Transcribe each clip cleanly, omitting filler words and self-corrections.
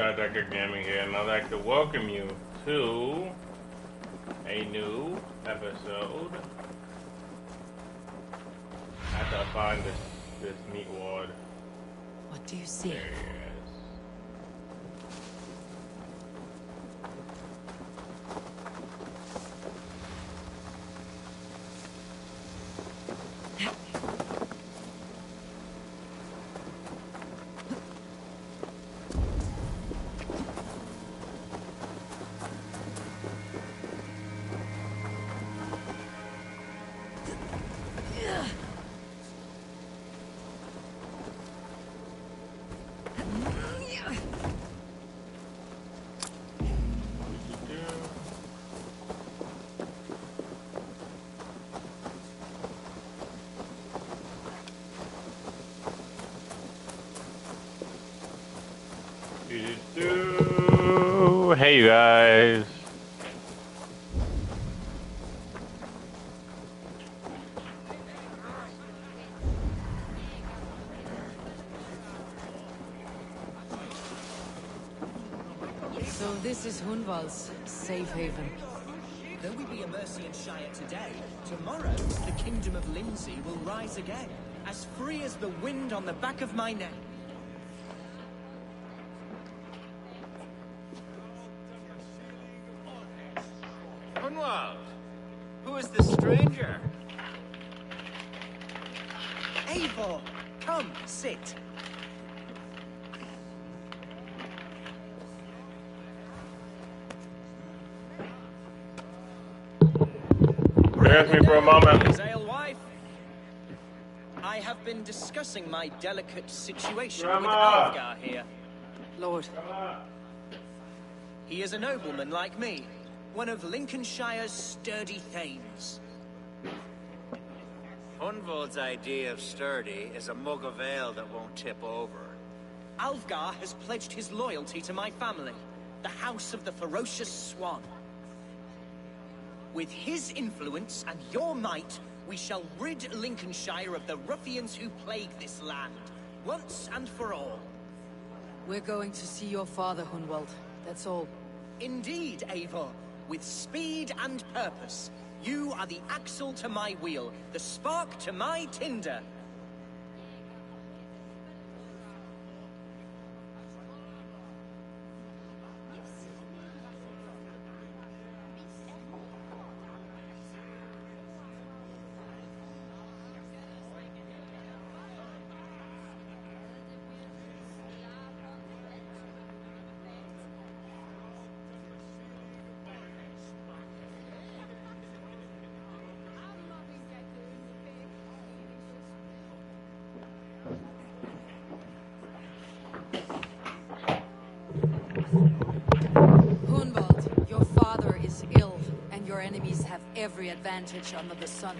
Dr. Gaming here, and I'd like to welcome you to a new episode. After I find this meat ward. What do you see? There he is. Hey you guys. So this is Hunwald's safe haven. Though we be a Mercian Shire today, tomorrow the kingdom of Lindsay will rise again, as free as the wind on the back of my neck. Hunwald, who is this stranger? Eivor, come, sit. Bear with me for a moment. Alewife. I have been discussing my delicate situation Grandma. with Alfgar here. Lord, He is a nobleman like me, one of Lincolnshire's sturdy thanes. Hunwald's idea of sturdy is a mug of ale that won't tip over. Alfgar has pledged his loyalty to my family, the House of the Ferocious Swan. With his influence and your might, we shall rid Lincolnshire of the ruffians who plague this land, once and for all. we're going to see your father, Hunwald. That's all. Indeed, Eivor, with speed and purpose. You are the axle to my wheel, the spark to my tinder. Hunwald, your father is ill, and your enemies have every advantage under the sun.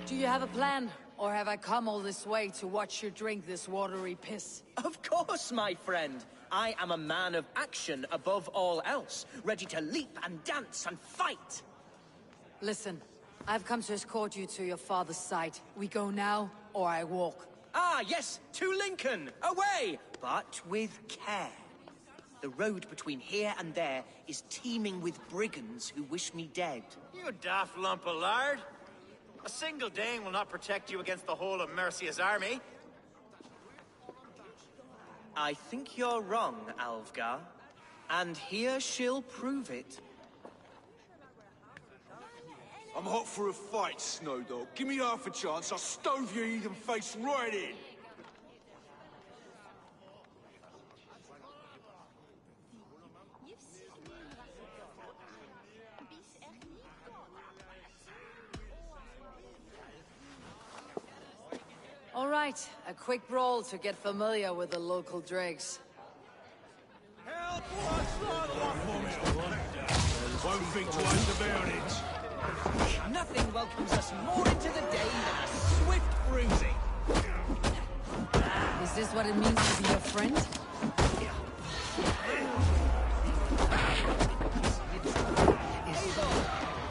Do you have a plan, or have I come all this way to watch you drink this watery piss? Of course, my friend. I am a man of action above all else, ready to leap and dance and fight. Listen, I've come to escort you to your father's side. We go now, or I walk. Ah, yes, to Lincoln, away, but with care. The road between here and there is teeming with brigands who wish me dead. You daft lump of lard. A single Dane will not protect you against the whole of Mercia's army. I think you're wrong, Alfgar. And here she'll prove it. I'm hot for a fight, Snowdog. Give me half a chance, I'll stove your heathen face right in. All right, a quick brawl to get familiar with the local dregs. Won't think twice about it. Nothing welcomes us more into the day than a swift bruising. Is this what it means to be your friend?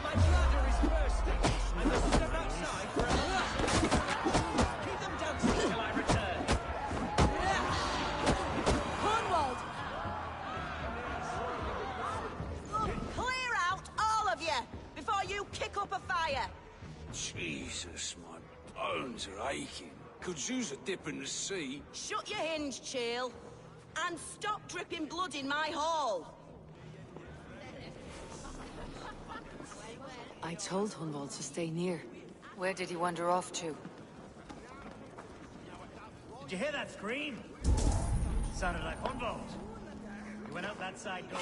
My bladder is bursting. I must step outside for a moment. Keep them dancing till I return. Cornwald! fire. Jesus, my bones are aching. Could use a dip in the sea. Shut your hinge, Chill. And stop dripping blood in my hall. I told Hunwald to stay near. Where did he wander off to? Did you hear that scream? Sounded like Hunwald. He went out that side door.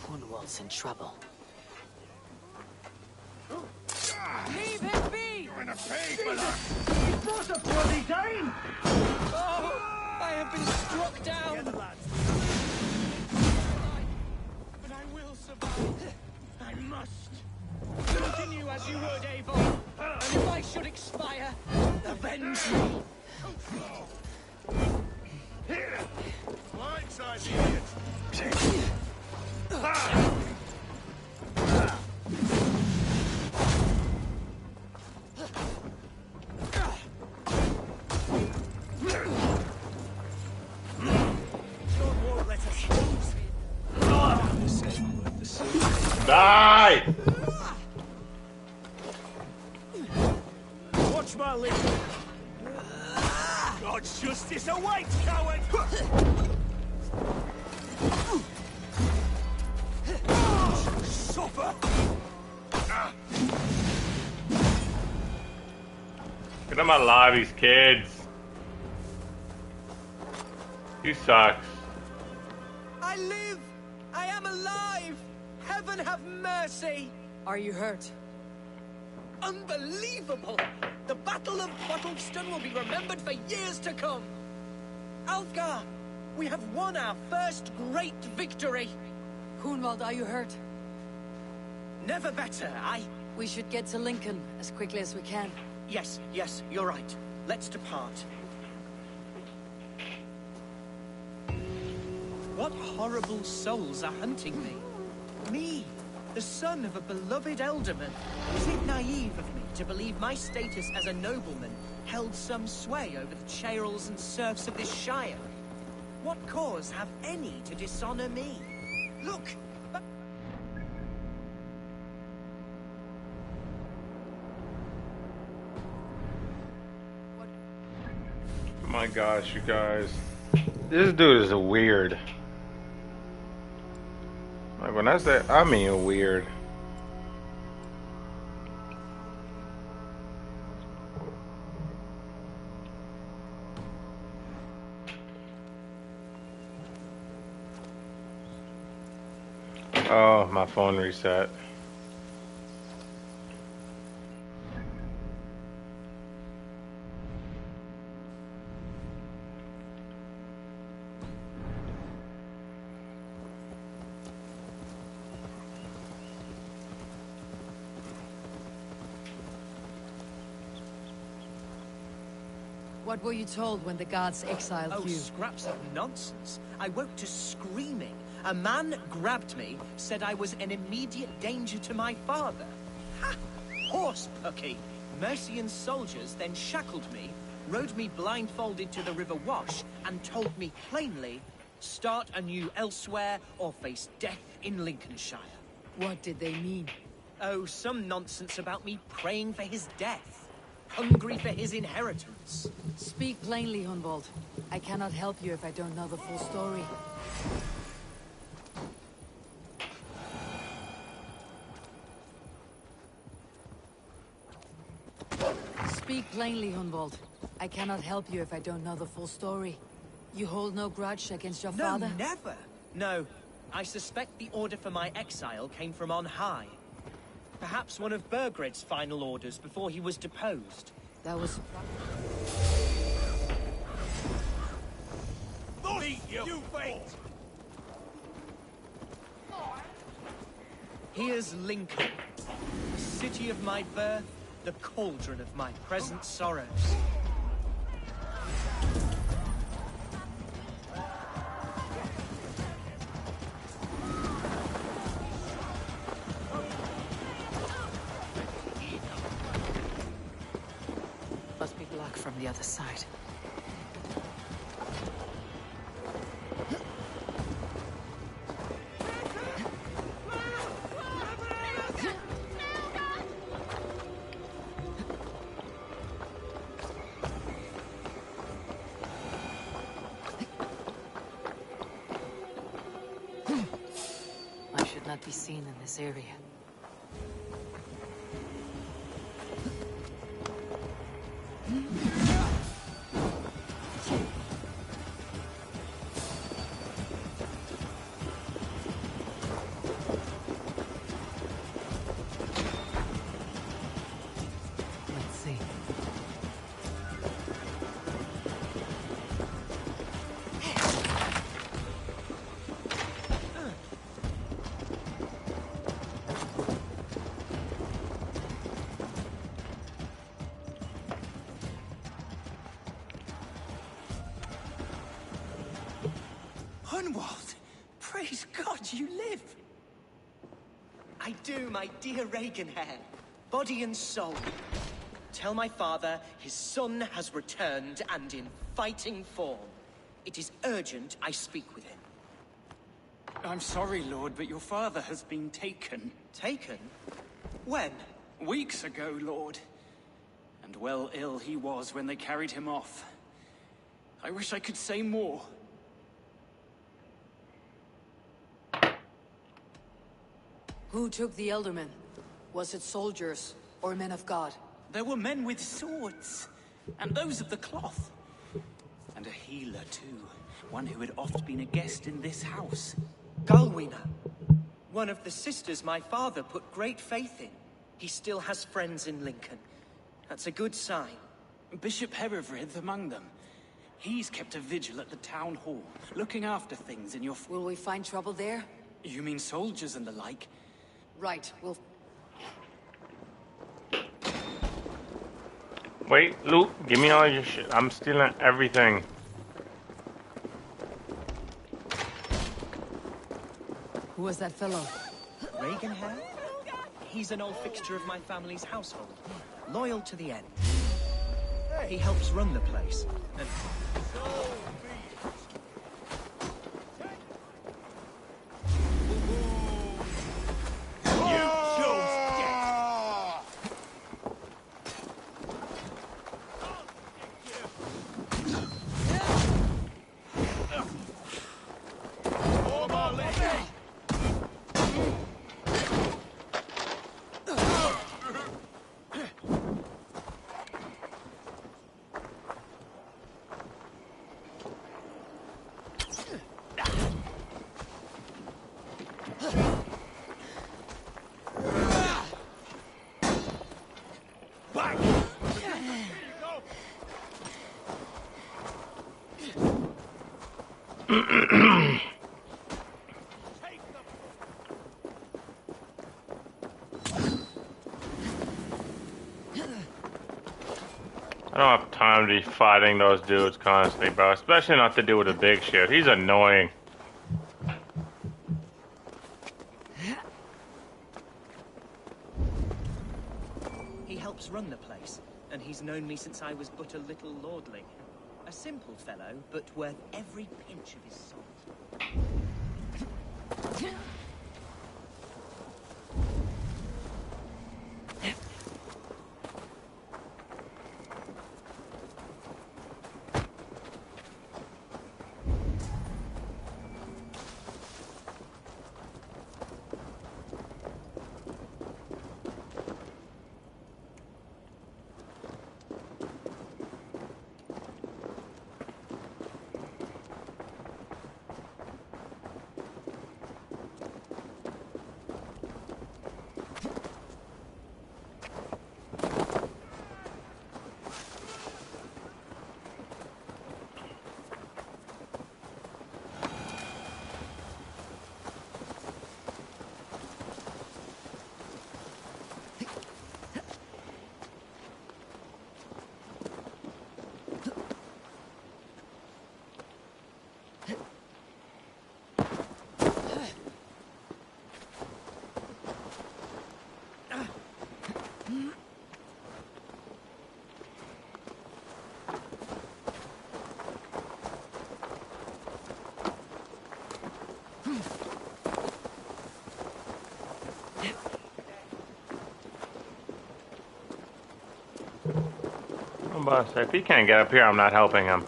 Hunwald's in trouble. Leave him be! You're in a pig, but He brought a bloody dame! Oh, I have been struck down! But I will survive. I must. Continue as you would, Avon. And if I should expire, avenge me. blindside the idiot. Die! Watch my lip! God's justice awaits, coward! Suffer! Get them alive, these kids. You sucks. I live! I am alive! Heaven have mercy! Are you hurt? Unbelievable! The Battle of Bottleston will be remembered for years to come! Alfgar, we have won our first great victory! Hunwald, are you hurt? Never better, We should get to Lincoln as quickly as we can. Yes, you're right. Let's depart. What horrible souls are hunting me? Me, the son of a beloved elderman. Is it naive of me to believe my status as a nobleman held some sway over the churls and serfs of this shire? What cause have any to dishonor me? Look! Oh my gosh, you guys. This dude is a weird. Like, when I say, I mean weird. Oh, my phone reset. What were you told when the gods exiled Oh, you? scraps of nonsense. I woke to screaming. A man grabbed me, said I was an immediate danger to my father. Ha! Horse pucky! Mercian soldiers then shackled me, rode me blindfolded to the River Wash, and told me plainly, start anew elsewhere or face death in Lincolnshire. What did they mean? Oh, some nonsense about me praying for his death. Hungry for his inheritance. Speak plainly, Hunwald. I cannot help you if I don't know the full story. Speak plainly, Hunwald. I cannot help you if I don't know the full story. You hold no grudge against your father? No, never. No, I suspect the order for my exile came from on high. Perhaps one of Burgred's final orders before he was deposed. That was... You wait! Here's Lincoln, the city of my birth, the cauldron of my present sorrows. Must be black from the other side. I should not be seen in this area. Let's see. Hunwald! Praise God you live! I do, my dear Reaganhair. Body and soul. Tell my father his son has returned and in fighting form. It is urgent I speak with him. I'm sorry, Lord, but your father has been taken. Taken? When? Weeks ago, Lord. And well ill he was when they carried him off. I wish I could say more. Who took the Elderman? Was it soldiers or men of God? There were men with swords, and those of the cloth. And a healer, too. One who had oft been a guest in this house. Galwina. One of the sisters my father put great faith in. He still has friends in Lincoln. That's a good sign. Bishop Herevrydd among them. He's kept a vigil at the town hall, looking after things in your... Will we find trouble there? You mean soldiers and the like? Right, we'll... Wait, Luke, give me all your shit. I'm stealing everything. Who was that fellow? Reaganhair? He's an old fixture of my family's household. Loyal to the end. He helps run the place. And I don't have time to be fighting those dudes constantly, bro. Especially not to do with a big shit. He's annoying. he helps run the place. And he's known me since I was but a little lordling. A simple fellow, but worth every pinch of his salt. I'm about to say, if he can't get up here, I'm not helping him.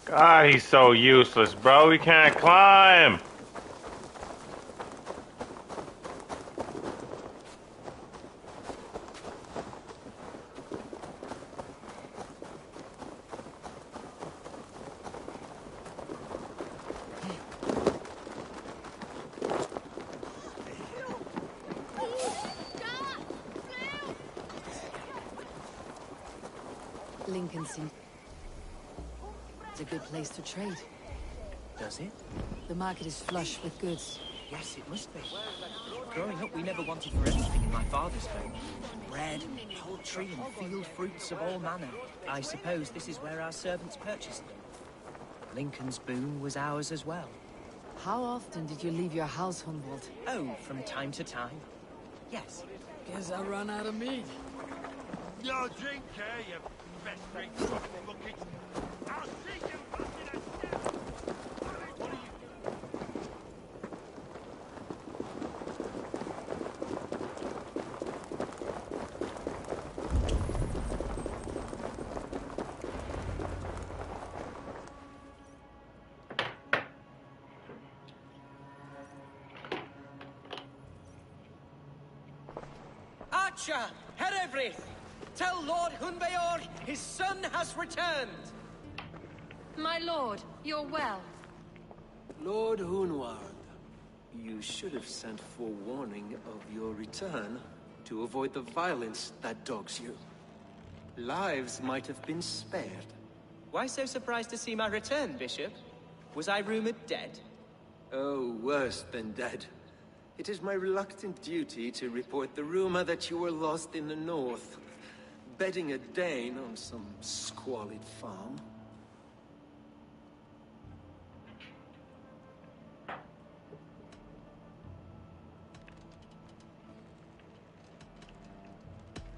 God, he's so useless, bro. He can't climb. Lincoln seems it's a good place to trade. Does it? The market is flush with goods. Yes, it must be. Growing up, we never wanted for anything in my father's home. Bread, poultry, and field fruits of all manner. I suppose this is where our servants purchased them. Lincoln's boon was ours as well. How often did you leave your house, Humboldt? Oh, from time to time. Yes. Guess I run out of meat. Your drink, you best drink bucket. I'll see you back in a step. What are you... Archer, Herevryth, tell Lord Hunbeor his son has returned. My lord, you're well. Lord Hunward, you should have sent forewarning of your return to avoid the violence that dogs you. Lives might have been spared. Why so surprised to see my return, Bishop? Was I rumored dead? Oh, worse than dead. It is my reluctant duty to report the rumor that you were lost in the north, bedding a Dane on some squalid farm.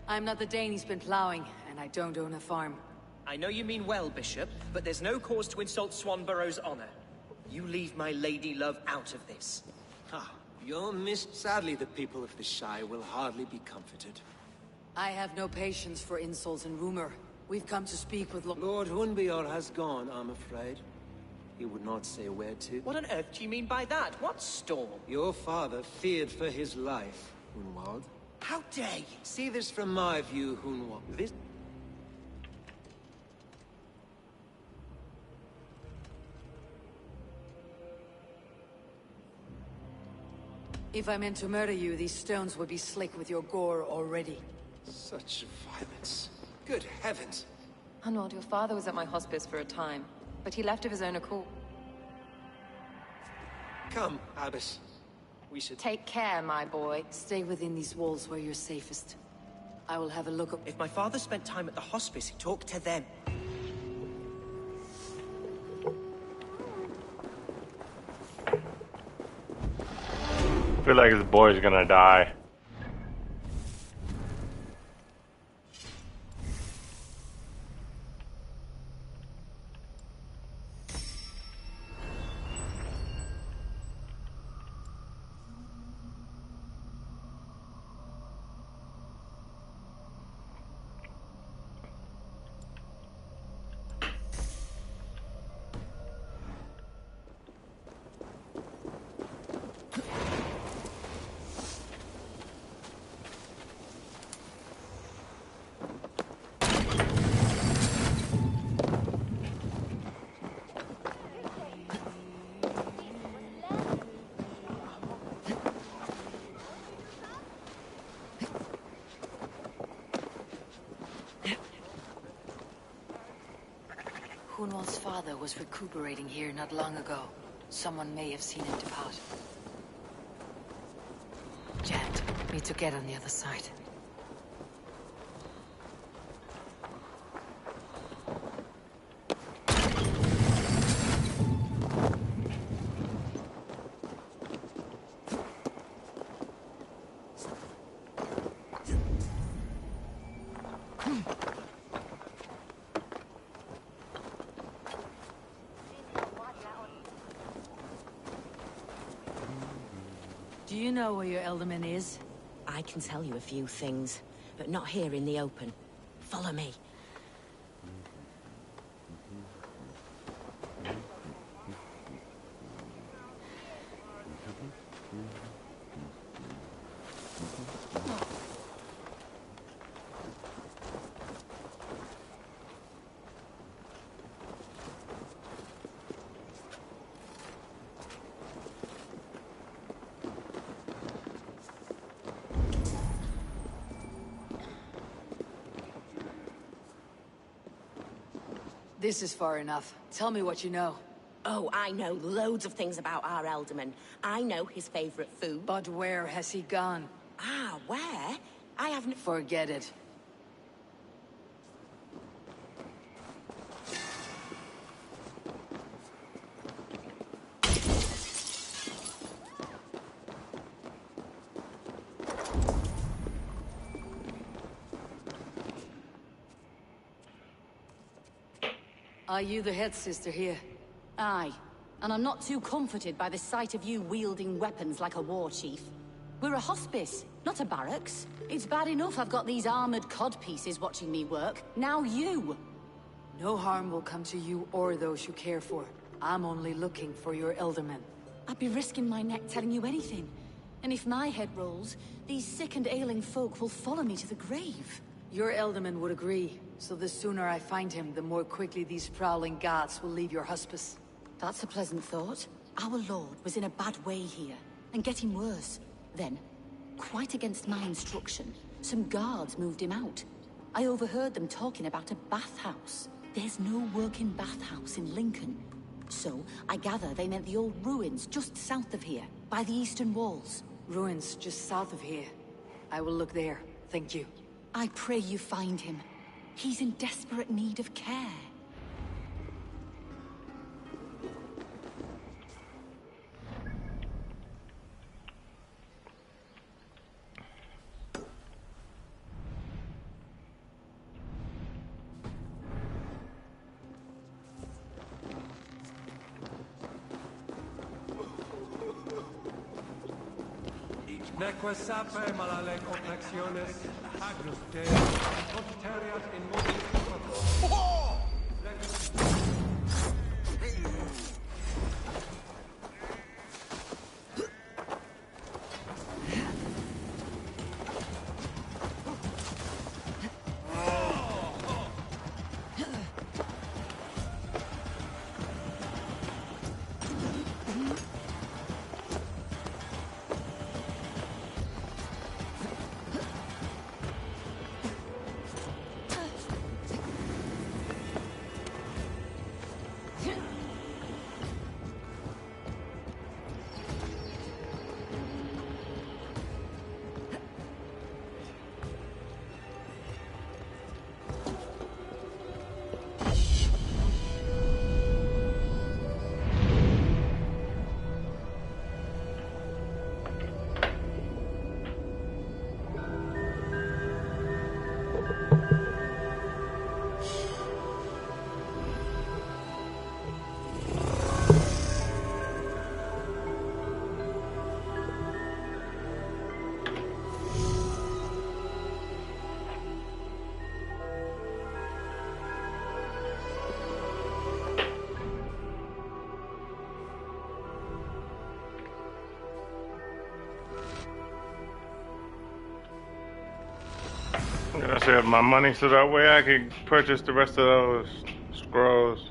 I'm not the Dane he's been plowing, and I don't own a farm. I know you mean well, Bishop, but there's no cause to insult Swanborough's honor. You leave my lady love out of this. Ah, you're missed. Sadly, the people of the Shire will hardly be comforted. I have no patience for insults and rumor. We've come to speak with Lord Hunbeor has gone, I'm afraid. He would not say a word to... What on earth do you mean by that? What storm? Your father feared for his life, Hunwald. How dare you? See this from my view, Hunwald. This... If I meant to murder you, these stones would be slick with your gore already. Such violence. Good heavens. Hunwald, your father was at my hospice for a time, but he left of his own accord. Come, Abbess. We should... Take care, my boy. Stay within these walls where you're safest. I will have a look up. If my father spent time at the hospice, he talked to them. I feel like this boy's gonna die. father was recuperating here not long ago. Someone may have seen him depart. Jammed. Need to get on the other side. Do you know where your Elderman is? I can tell you a few things, but not here in the open. Follow me. This is far enough. Tell me what you know. Oh, I know loads of things about our Elderman. I know his favorite food. But where has he gone? Ah, where? I haven't... Forget it. Are you the head sister here? Aye. And I'm not too comforted by the sight of you wielding weapons like a war chief. We're a hospice, not a barracks. It's bad enough I've got these armored codpieces watching me work. Now you! No harm will come to you or those you care for. I'm only looking for your Elderman. I'd be risking my neck telling you anything. And if my head rolls, these sick and ailing folk will follow me to the grave. Your Elderman would agree. So the sooner I find him, the more quickly these prowling guards will leave your hospice. That's a pleasant thought. Our lord was in a bad way here, and getting worse. Then, quite against my instruction, some guards moved him out. I overheard them talking about a bathhouse. There's no working bathhouse in Lincoln. So, I gather they meant the old ruins just south of here, by the eastern walls. Ruins just south of here. I will look there. Thank you. I pray you find him. He's in desperate need of care. Neque sape malale complexiones, agnus Dei, conteriat in I'm gonna save my money so that way I can purchase the rest of those scrolls.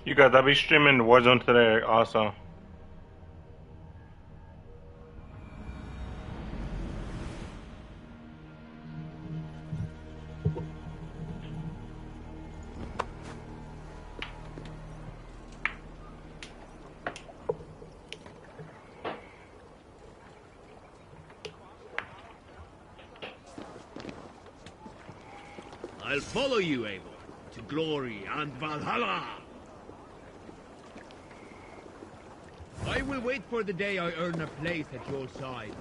You guys, I'll be streaming Warzone today also. I'll follow you, Eivor, to glory and Valhalla! I will wait for the day I earn a place at your side.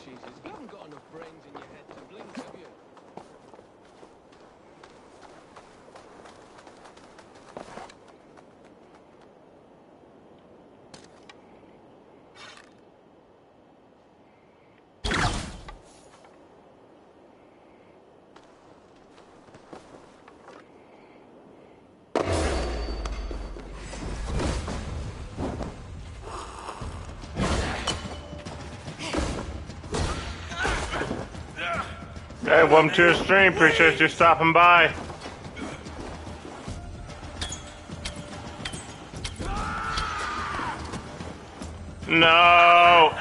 Jesus, you haven't got enough brains in your head to blink, have you? Hey, welcome to the stream. Appreciate you stopping by. No.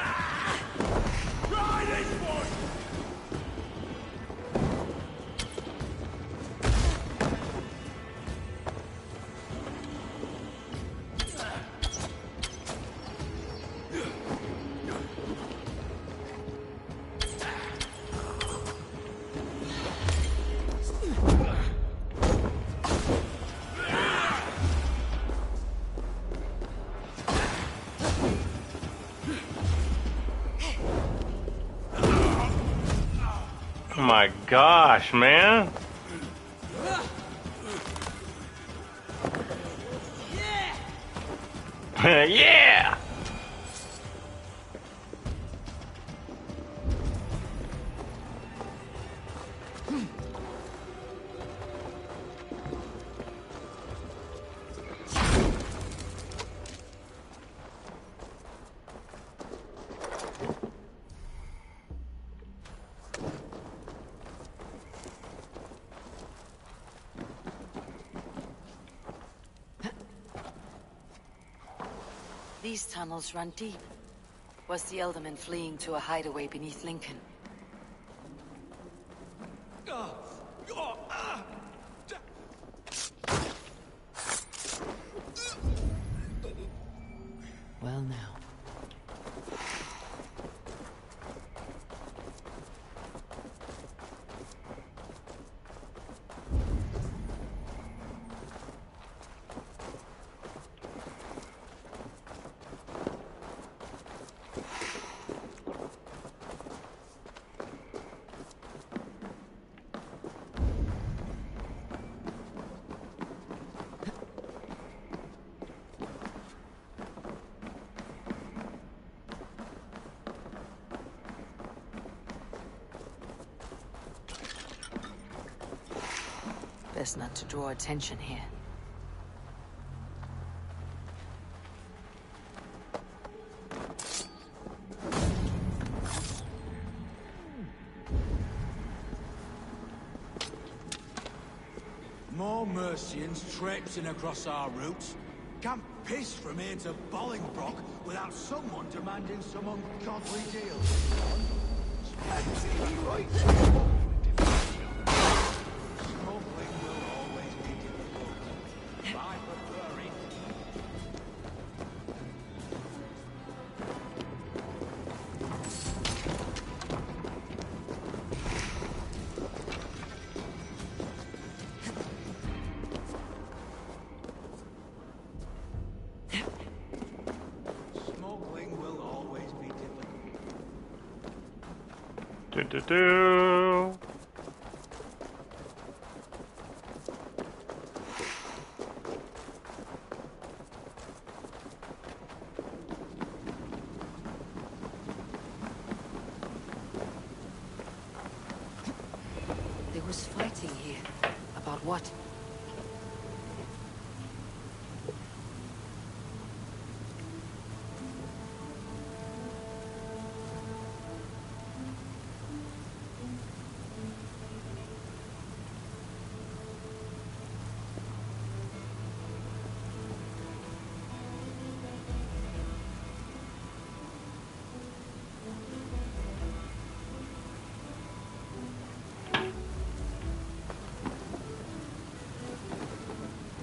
Oh my gosh, man. Yeah! These tunnels run deep. Was the Elderman fleeing to a hideaway beneath Lincoln? Well now. best not to draw attention here. More Mercians traipsing across our routes. Can't piss from here to Bolingbroke without someone demanding some ungodly deal. Absolutely right. Smuggling will always be difficult. I prefer it. Smuggling will always be difficult. Do. There was fighting here. About what?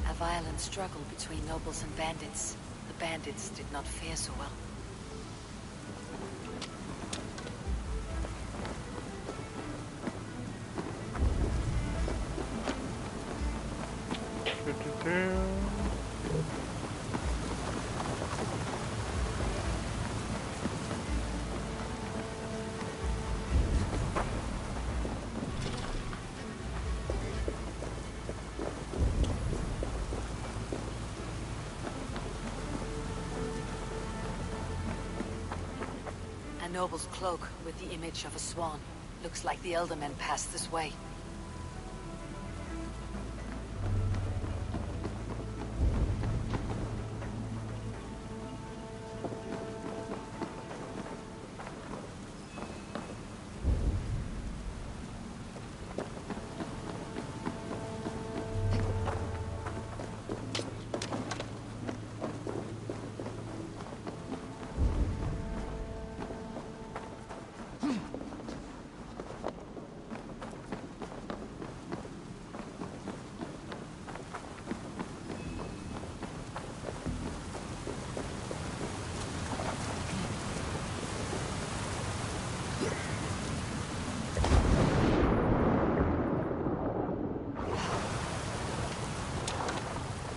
A violent struggle between nobles and bandits. The bandits did not fare so well. A noble's cloak with the image of a swan. Looks like the elder men passed this way.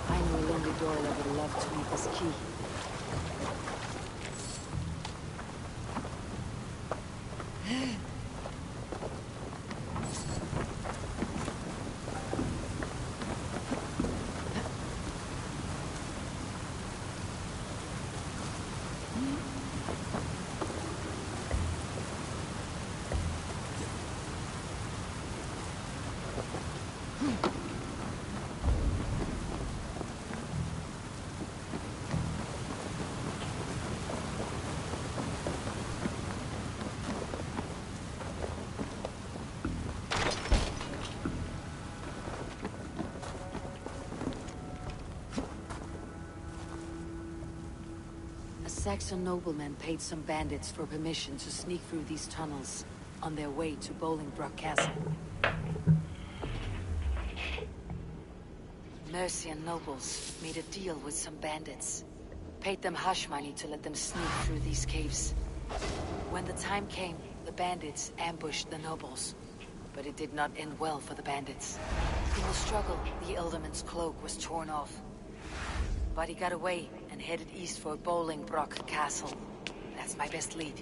I know Lonely Doyle would love to meet this key. Saxon noblemen paid some bandits for permission to sneak through these tunnels on their way to Bolingbroke Castle. Mercian nobles made a deal with some bandits. Paid them hush money to let them sneak through these caves. When the time came, the bandits ambushed the nobles. But it did not end well for the bandits. In the struggle, the Elderman's cloak was torn off. But he got away and headed east for Bolingbroke Castle. That's my best lead.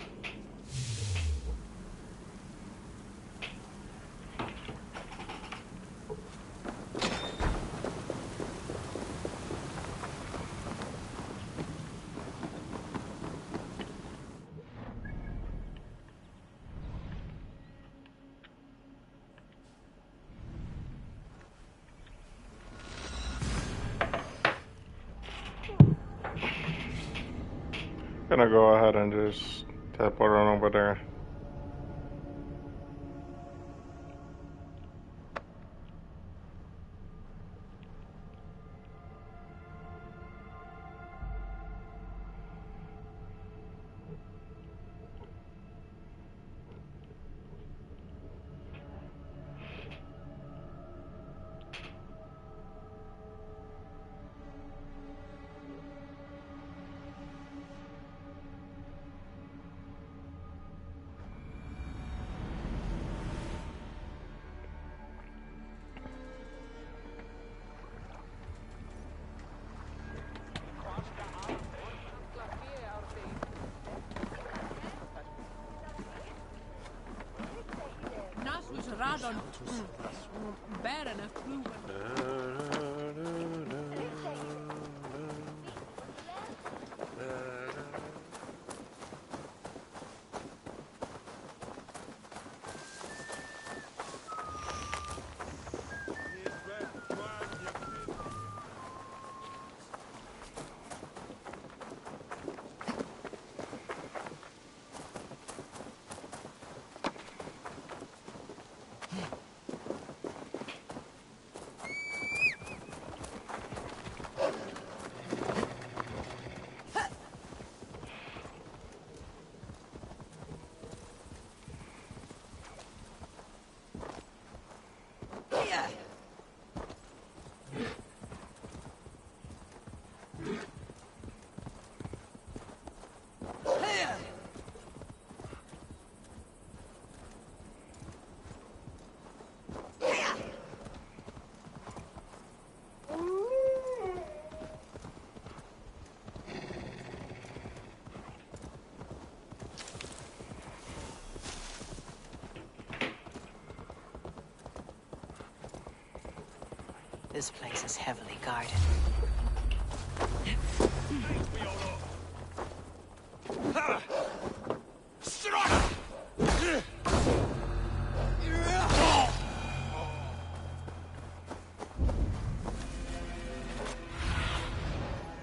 Gonna go ahead and just teleport on over there. This place is heavily guarded.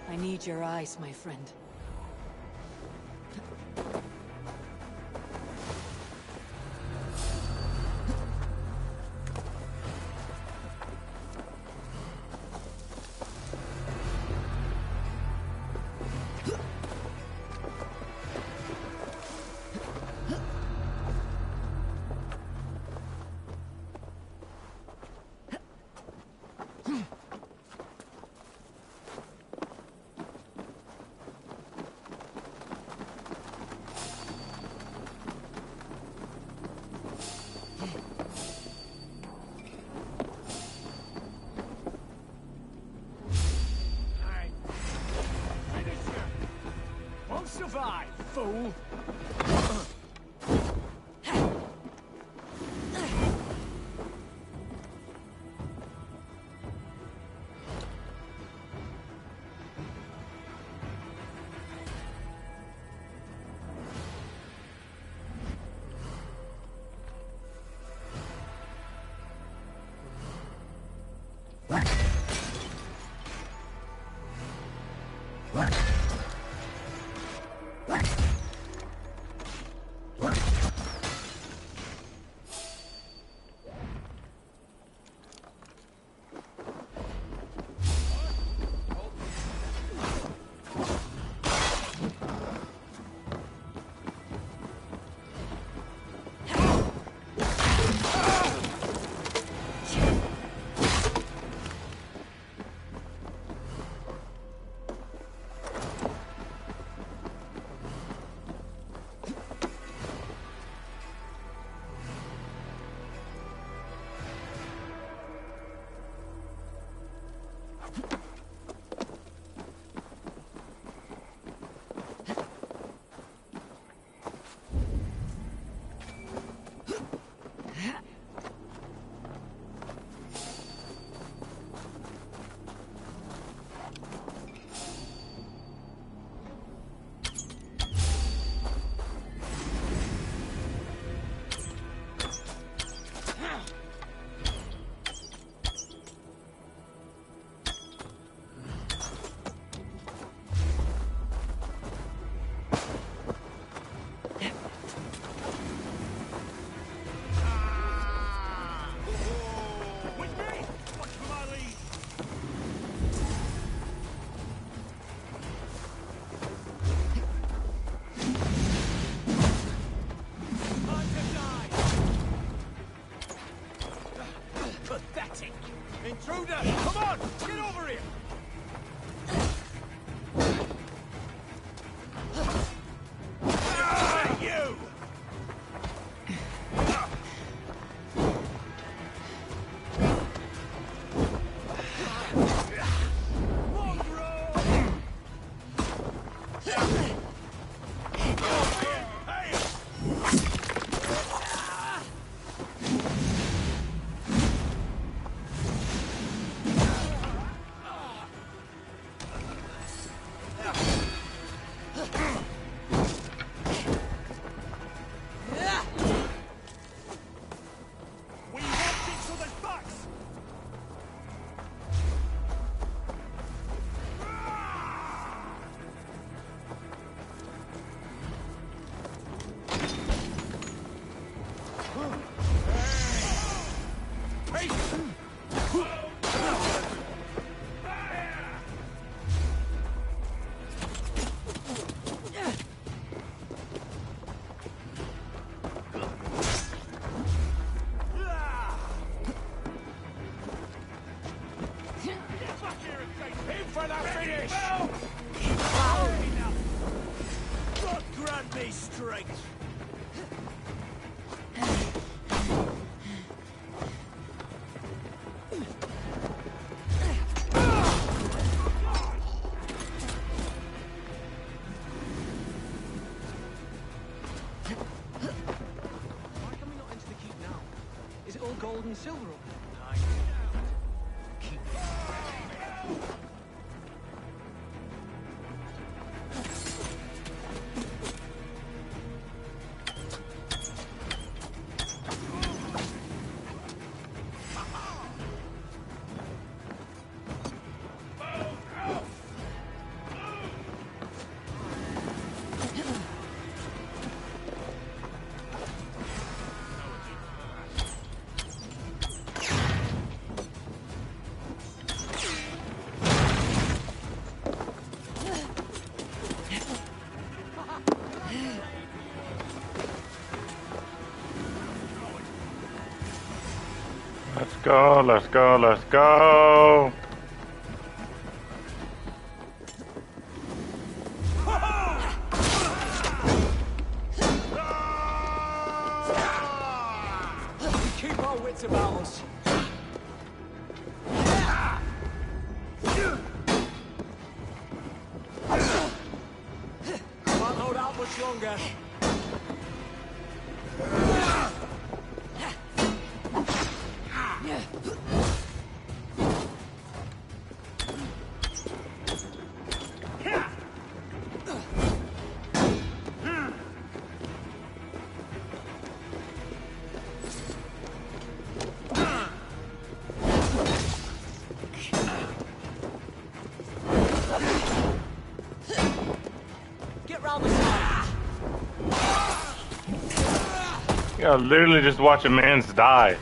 I need your eyes, my friend. Survive, fool! on! Get over here! You! Gold and silver up there. Let's go, let's go, let's go! Keep our wits about us. Can't hold out much longer. Yeah, literally just watch a man's die.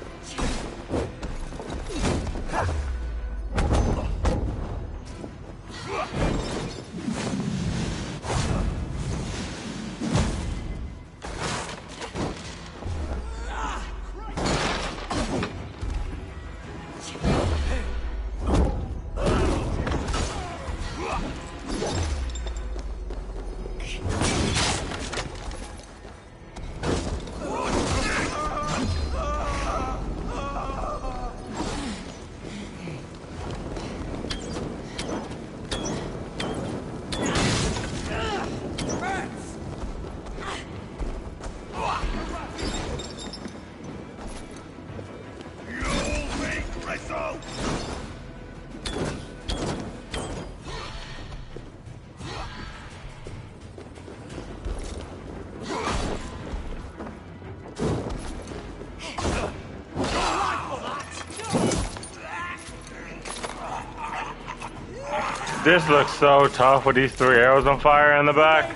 This looks so tough with these 3 arrows on fire in the back.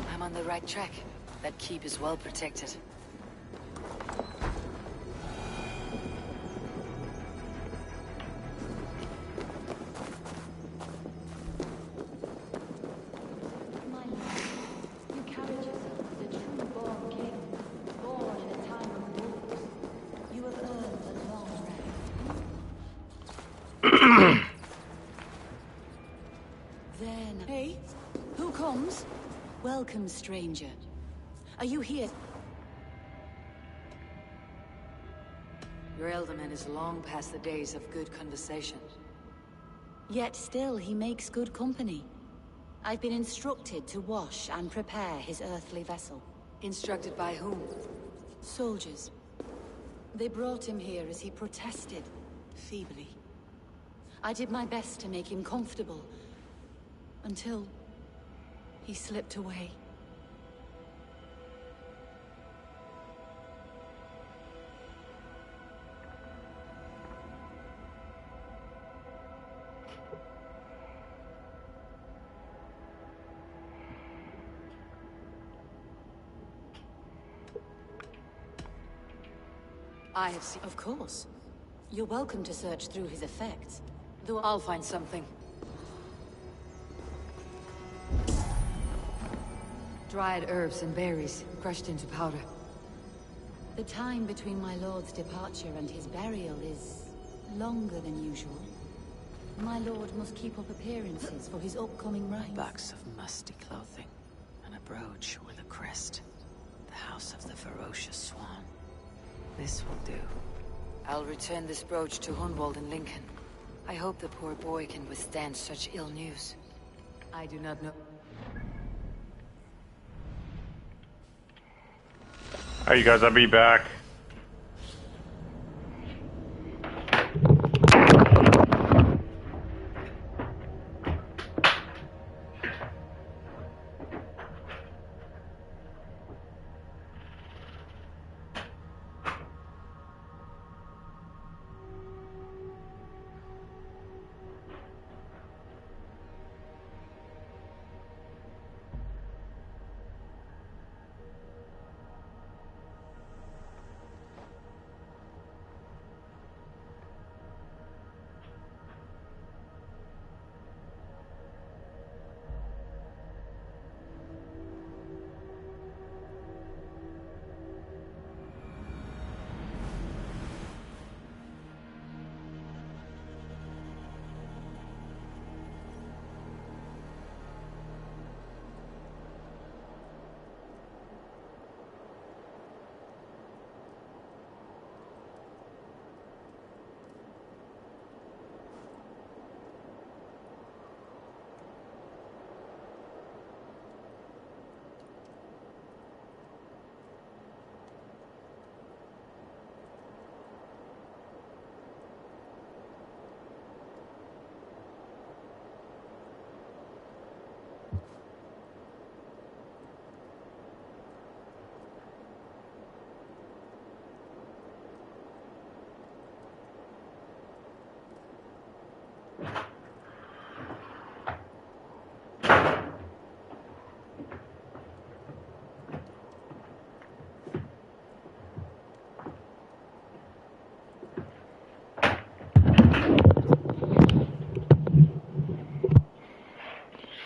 I'm on the right track. That keep is well protected. Welcome, stranger. Are you here? Your elderman is long past the days of good conversation. Yet still he makes good company. I've been instructed to wash and prepare his earthly vessel. Instructed by whom? Soldiers. They brought him here as he protested, feebly. I did my best to make him comfortable, until he slipped away. I have seen... Of course. You're welcome to search through his effects, though I'll find something. Dried herbs and berries, crushed into powder. the time between my lord's departure and his burial is longer than usual. My lord must keep up appearances for his upcoming rites. Box of musty clothing, and a brooch with a crest. The house of the ferocious swan. This will do. I'll return this brooch to Hunwald and Lincoln. I hope the poor boy can withstand such ill news. I do not know. Alright, you guys, I'll be back.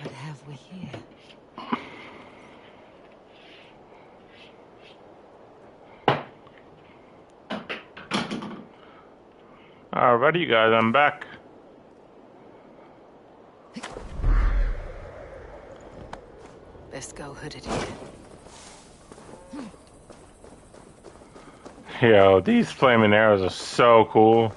What have we here? Alrighty, you guys, I'm back. Best go hooded here. Yo, these flaming arrows are so cool.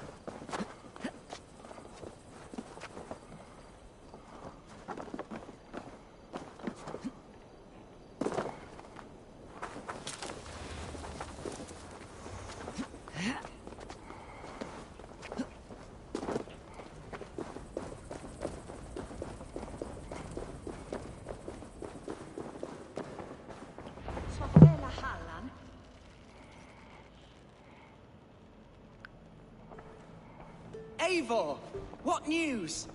Eivor! What news?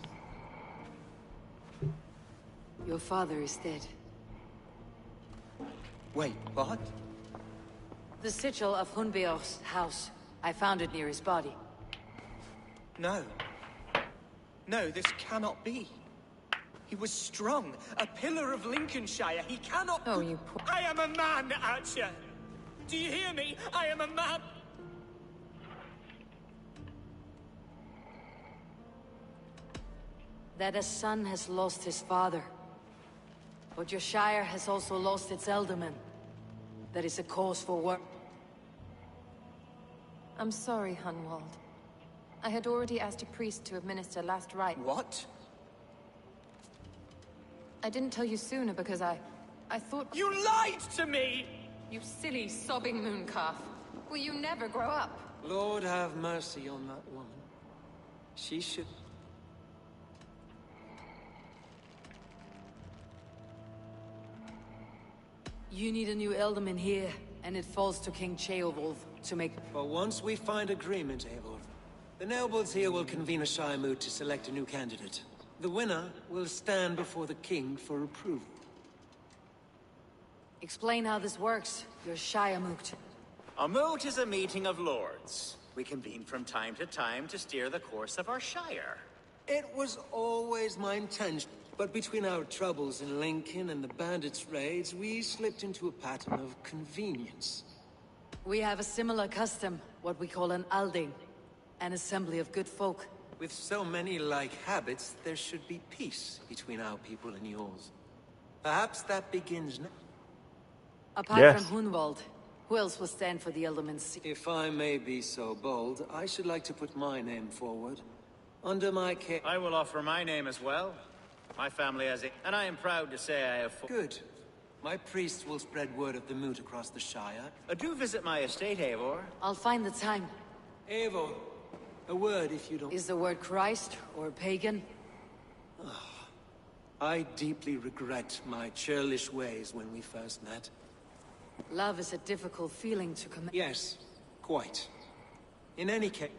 Your father is dead. Wait, what? The sigil of Hunbeor's house. I found it near his body. No. No, this cannot be. He was strong, a pillar of Lincolnshire. He cannot... Oh, you poor... I am a man, Archer! Do you hear me? I am a man! That a son has lost his father. But your Shire has also lost its Elderman. That is a cause for work. I'm sorry, Hunwald. I had already asked a priest to administer last rite. What? I didn't tell you sooner because I thought... You lied to me! You silly, sobbing mooncalf. Will you never grow up? Lord have mercy on that woman. She should... You need a new Elderman here, and it falls to King Ceolwulf to make... But once we find agreement, Eivor, the nobles here will convene a Shire moot to select a new candidate. The winner will stand before the king for approval. Explain how this works, your Shire moot. A moot is a meeting of lords. We convene from time to time to steer the course of our Shire. It was always my intention, but between our troubles in Lincoln and the bandits' raids, we slipped into a pattern of convenience. We have a similar custom, what we call an Alding. An assembly of good folk. With so many like habits, there should be peace between our people and yours. Perhaps that begins now. Apart from Hunwald, who else will stand for the Elderman's seat? If I may be so bold, I should like to put my name forward. Under my care... I will offer my name as well. My family has it, and I am proud to say I have... Good. My priests will spread word of the moot across the Shire. Do visit my estate, Eivor. I'll find the time. Eivor, a word if you don't... Is the word Christ or pagan? I deeply regret my churlish ways when we first met. Love is a difficult feeling to command. Yes, quite. In any case...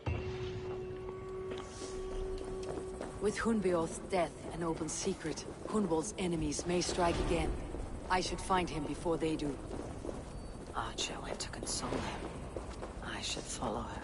With Hunbeorth's death an open secret, Hunwald's enemies may strike again. I should find him before they do. Archer went to console him. I should follow her.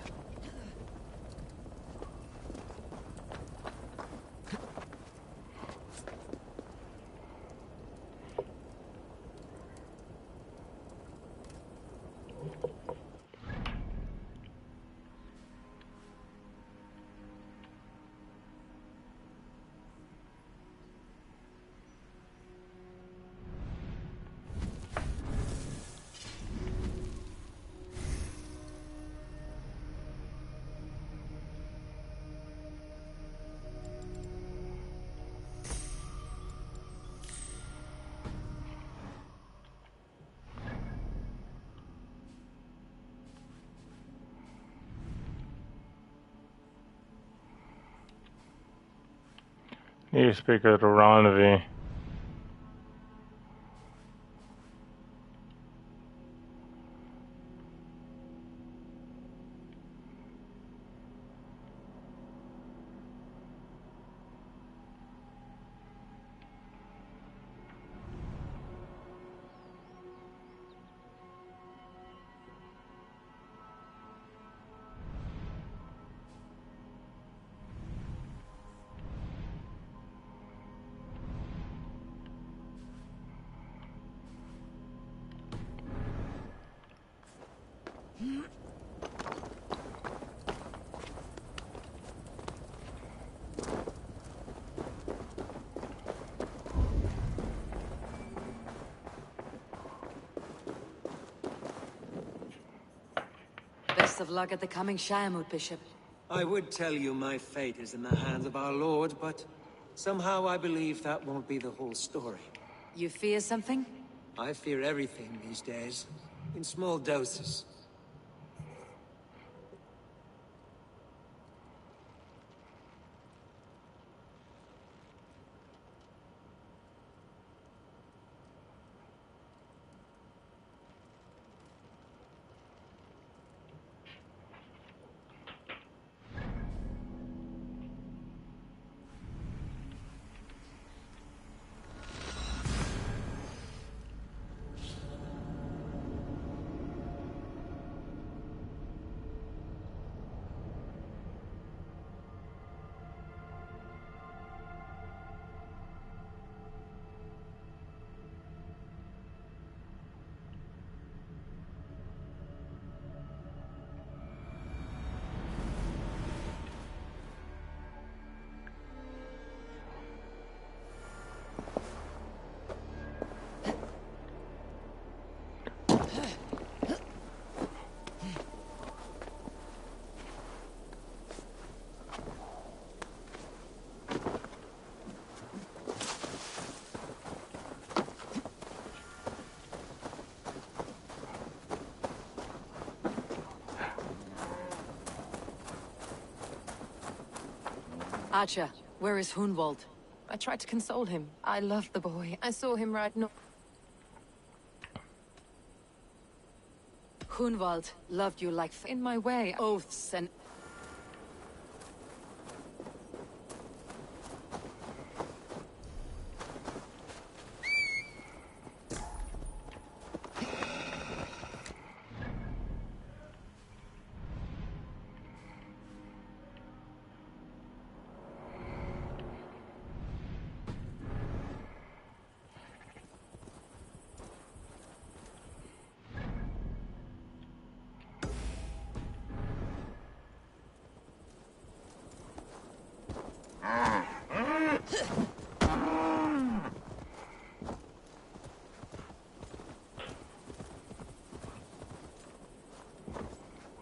Need to speak of the rendezvous. Best of luck at the coming Shire moot, Bishop. I would tell you my fate is in the hands of our Lord, but somehow I believe that won't be the whole story. You fear something? I fear everything these days, in small doses. Acha, where is Hunwald? I tried to console him. I loved the boy. I saw him ride no... Hunwald loved you like In my way. oaths and...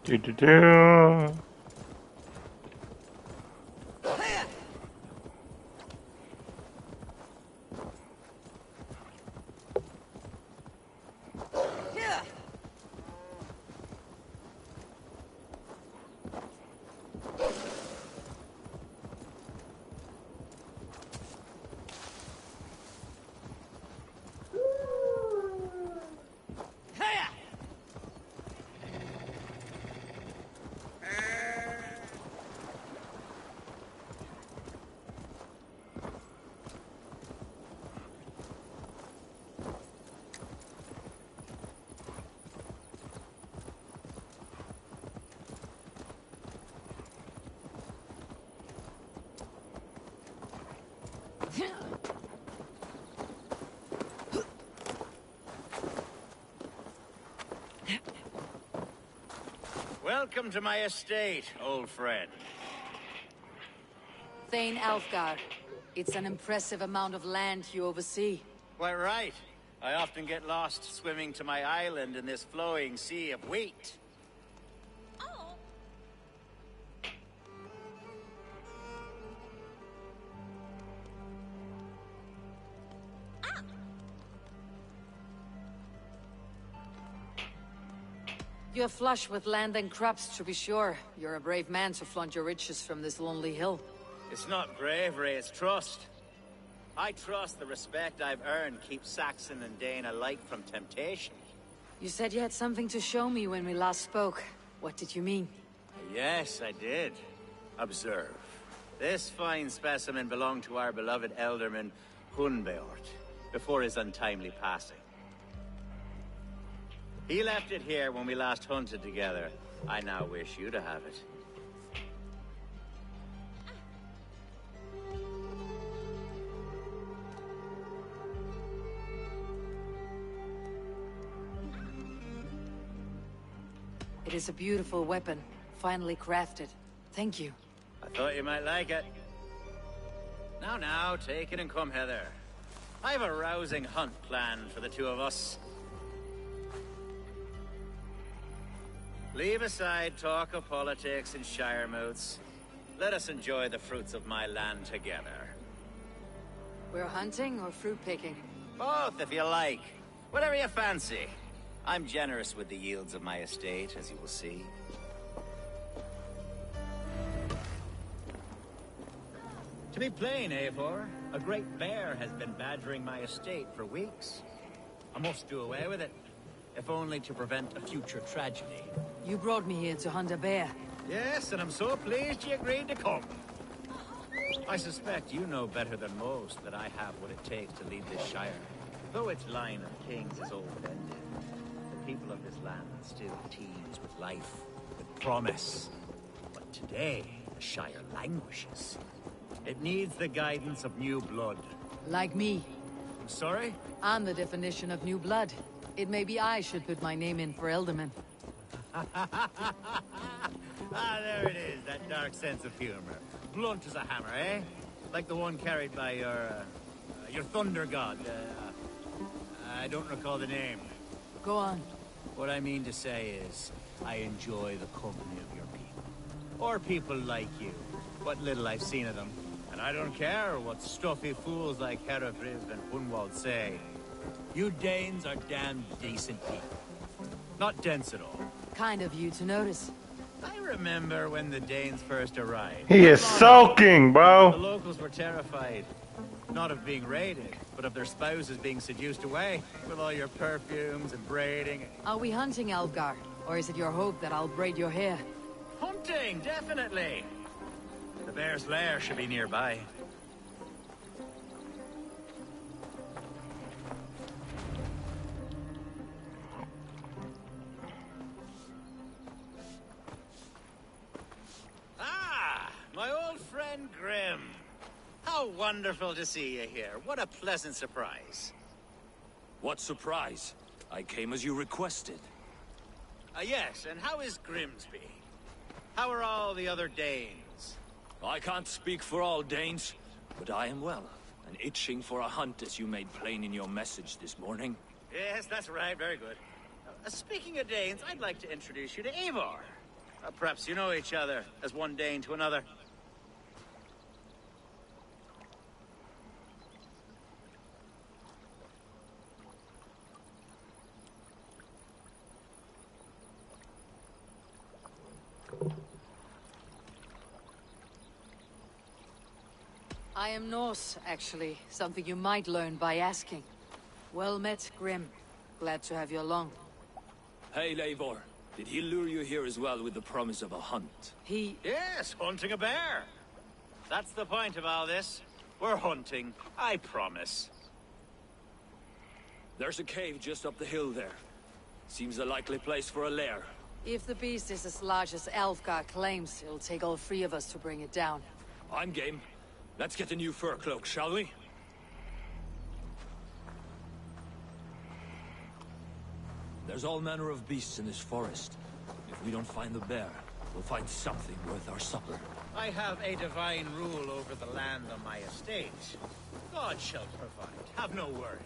Do-do-do. Welcome to my estate, old friend. Thane Alfgar. It's an impressive amount of land you oversee. Quite right. I often get lost swimming to my island in this flowing sea of wheat. You're flush with land and crops, to be sure. You're a brave man to flaunt your riches from this lonely hill. It's not bravery, it's trust. I trust the respect I've earned keeps Saxon and Dane alike from temptation. You said you had something to show me when we last spoke. What did you mean? Yes, I did. Observe. This fine specimen belonged to our beloved elderman, Hunbeort, before his untimely passing. He left it here when we last hunted together. I now wish you to have it. It is a beautiful weapon, finely crafted. Thank you. I thought you might like it. Now, take it and come hither. I've a rousing hunt planned for the two of us. Leave aside talk of politics and shire moots. Let us enjoy the fruits of my land together. We're hunting or fruit picking? Both, if you like. Whatever you fancy. I'm generous with the yields of my estate, as you will see. To be plain, Eivor, a great bear has been badgering my estate for weeks. I must do away with it, if only to prevent a future tragedy. You brought me here to hunt a bear. Yes, and I'm so pleased you agreed to come. I suspect you know better than most that I have what it takes to lead this shire. Though its line of kings is old-ended, the people of this land still teems with life, with promise. But today, the shire languishes. It needs the guidance of new blood. Like me. I'm sorry? I'm the definition of new blood. It may be I should put my name in for Elderman. There it is, that dark sense of humor. Blunt as a hammer, eh? Like the one carried by your thunder god. I don't recall the name. Go on. What I mean to say is, I enjoy the company of your people. Or people like you. What little I've seen of them. And I don't care what stuffy fools like Herefriv and Hunwald say. You Danes are damn decent people. Not dense at all. Kind of you to notice. I remember when the Danes first arrived. He is sulking, The bro. locals were terrified. Not of being raided, but of their spouses being seduced away. With all your perfumes and braiding. Are we hunting, Algar? Or is it your hope that I'll braid your hair? Hunting, definitely. The bear's lair should be nearby. Ah, my old friend Grim. How wonderful to see you here. What a pleasant surprise. What surprise? I came as you requested. Yes, and how is Grimsby? How are all the other Danes? I can't speak for all Danes, but I am well, and itching for a hunt as you made plain in your message this morning. Yes, that's right. Very good. Speaking of Danes, I'd like to introduce you to Eivor. Perhaps you know each other, as one Dane to another. I am Norse, actually. Something you might learn by asking. Well met, Grim. Glad to have you along. Hey, Eivor. Did he lure you here as well with the promise of a hunt? Yes, hunting a bear. That's the point of all this. We're hunting, I promise. There's a cave just up the hill there. Seems a likely place for a lair. If the beast is as large as Alfgar claims, it'll take all three of us to bring it down. I'm game. Let's get a new fur cloak, shall we? There's all manner of beasts in this forest. If we don't find the bear, we'll find something worth our supper. I have a divine rule over the land on my estate. God shall provide. Have no worry.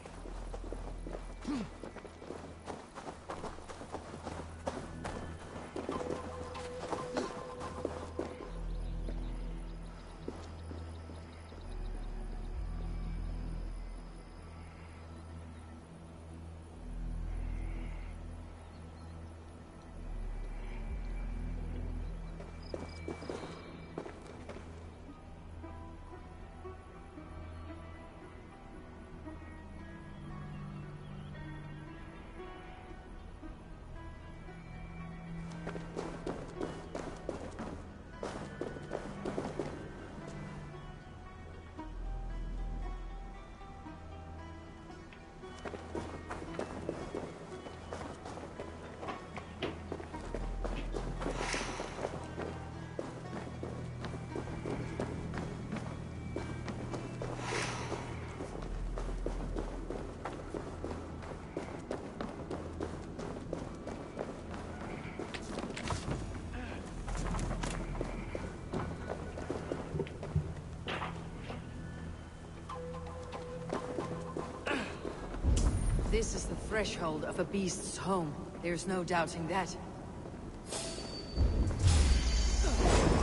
This is the threshold of a beast's home. There's no doubting that.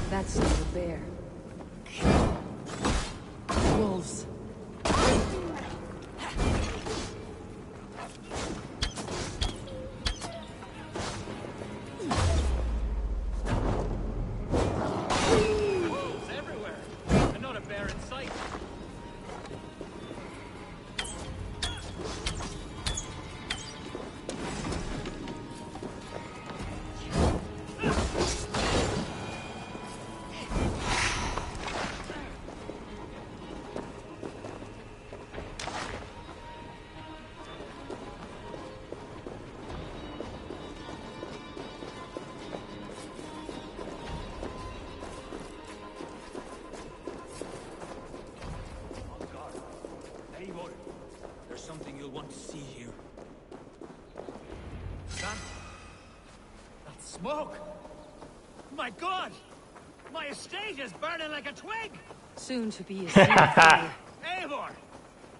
That's not a bear. Wolves. Wolves everywhere, and not a bear in sight. Eivor, there's something you'll want to see here. Son, that smoke! My God! My estate is burning like a twig! Soon to be a sea of fire. Eivor!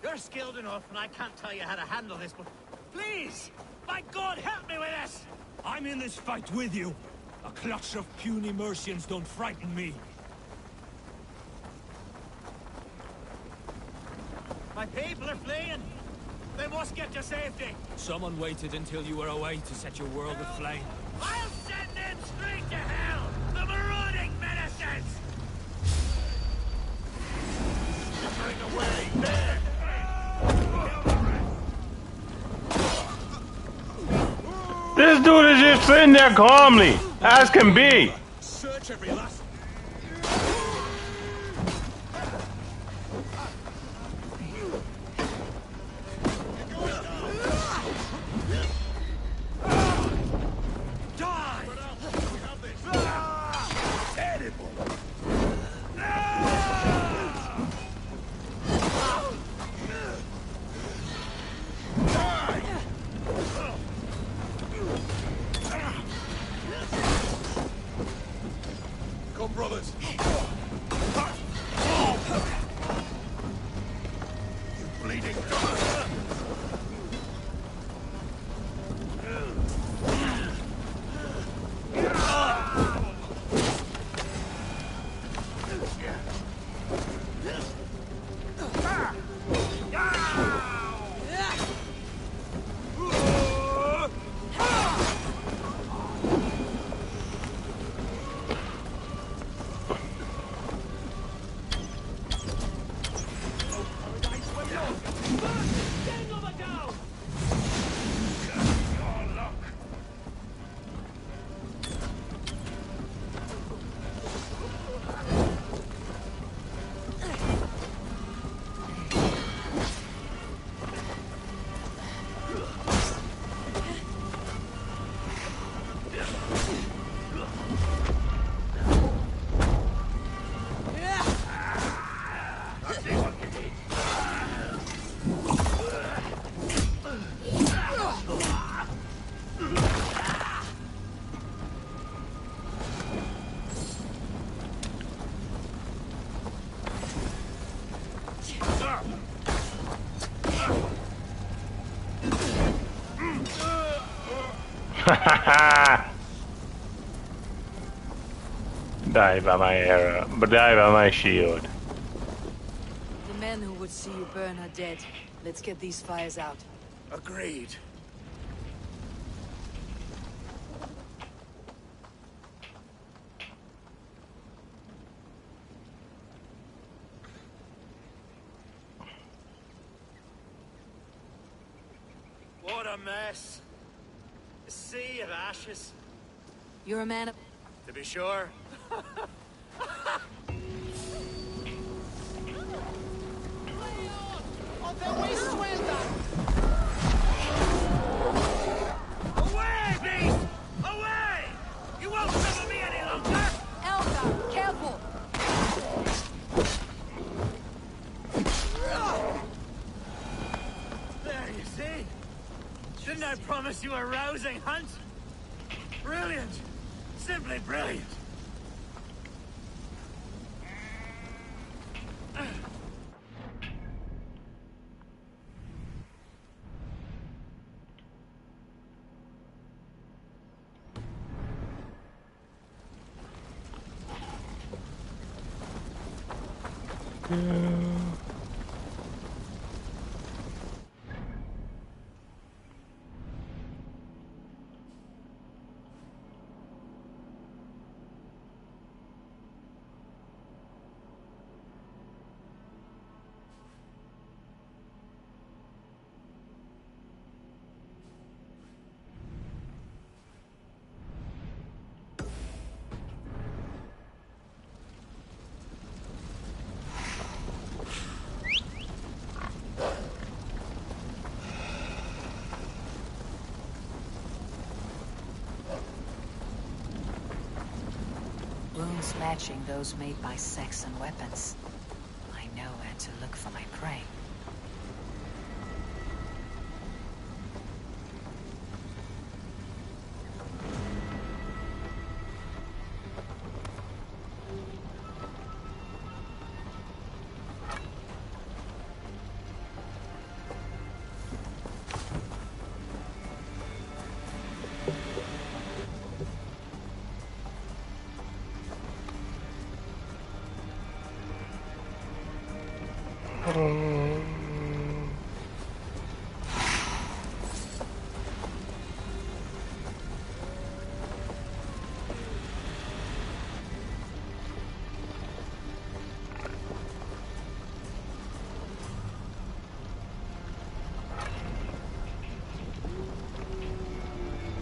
You're skilled enough, and I can't tell you how to handle this, but please! My God, help me with this! I'm in this fight with you. A clutch of puny Mercians don't frighten me. My people are fleeing! They must get to safety! Someone waited until you were away to set your world aflame. I'll send them straight to hell! sitting there calmly, as can be. Search every last... Come, brothers. You bleeding Die by my arrow, but die by my shield. The men who would see you burn are dead. Let's get these fires out. Agreed. What a mess. A sea of ashes. You're a man of... To be sure. Away, beast! Away! You won't trouble me any longer! Elsa, careful! There, you see? Didn't I promise you a rousing hunt? Brilliant! Simply brilliant! Runes matching those made by Saxon weapons. I know where to look for my prey.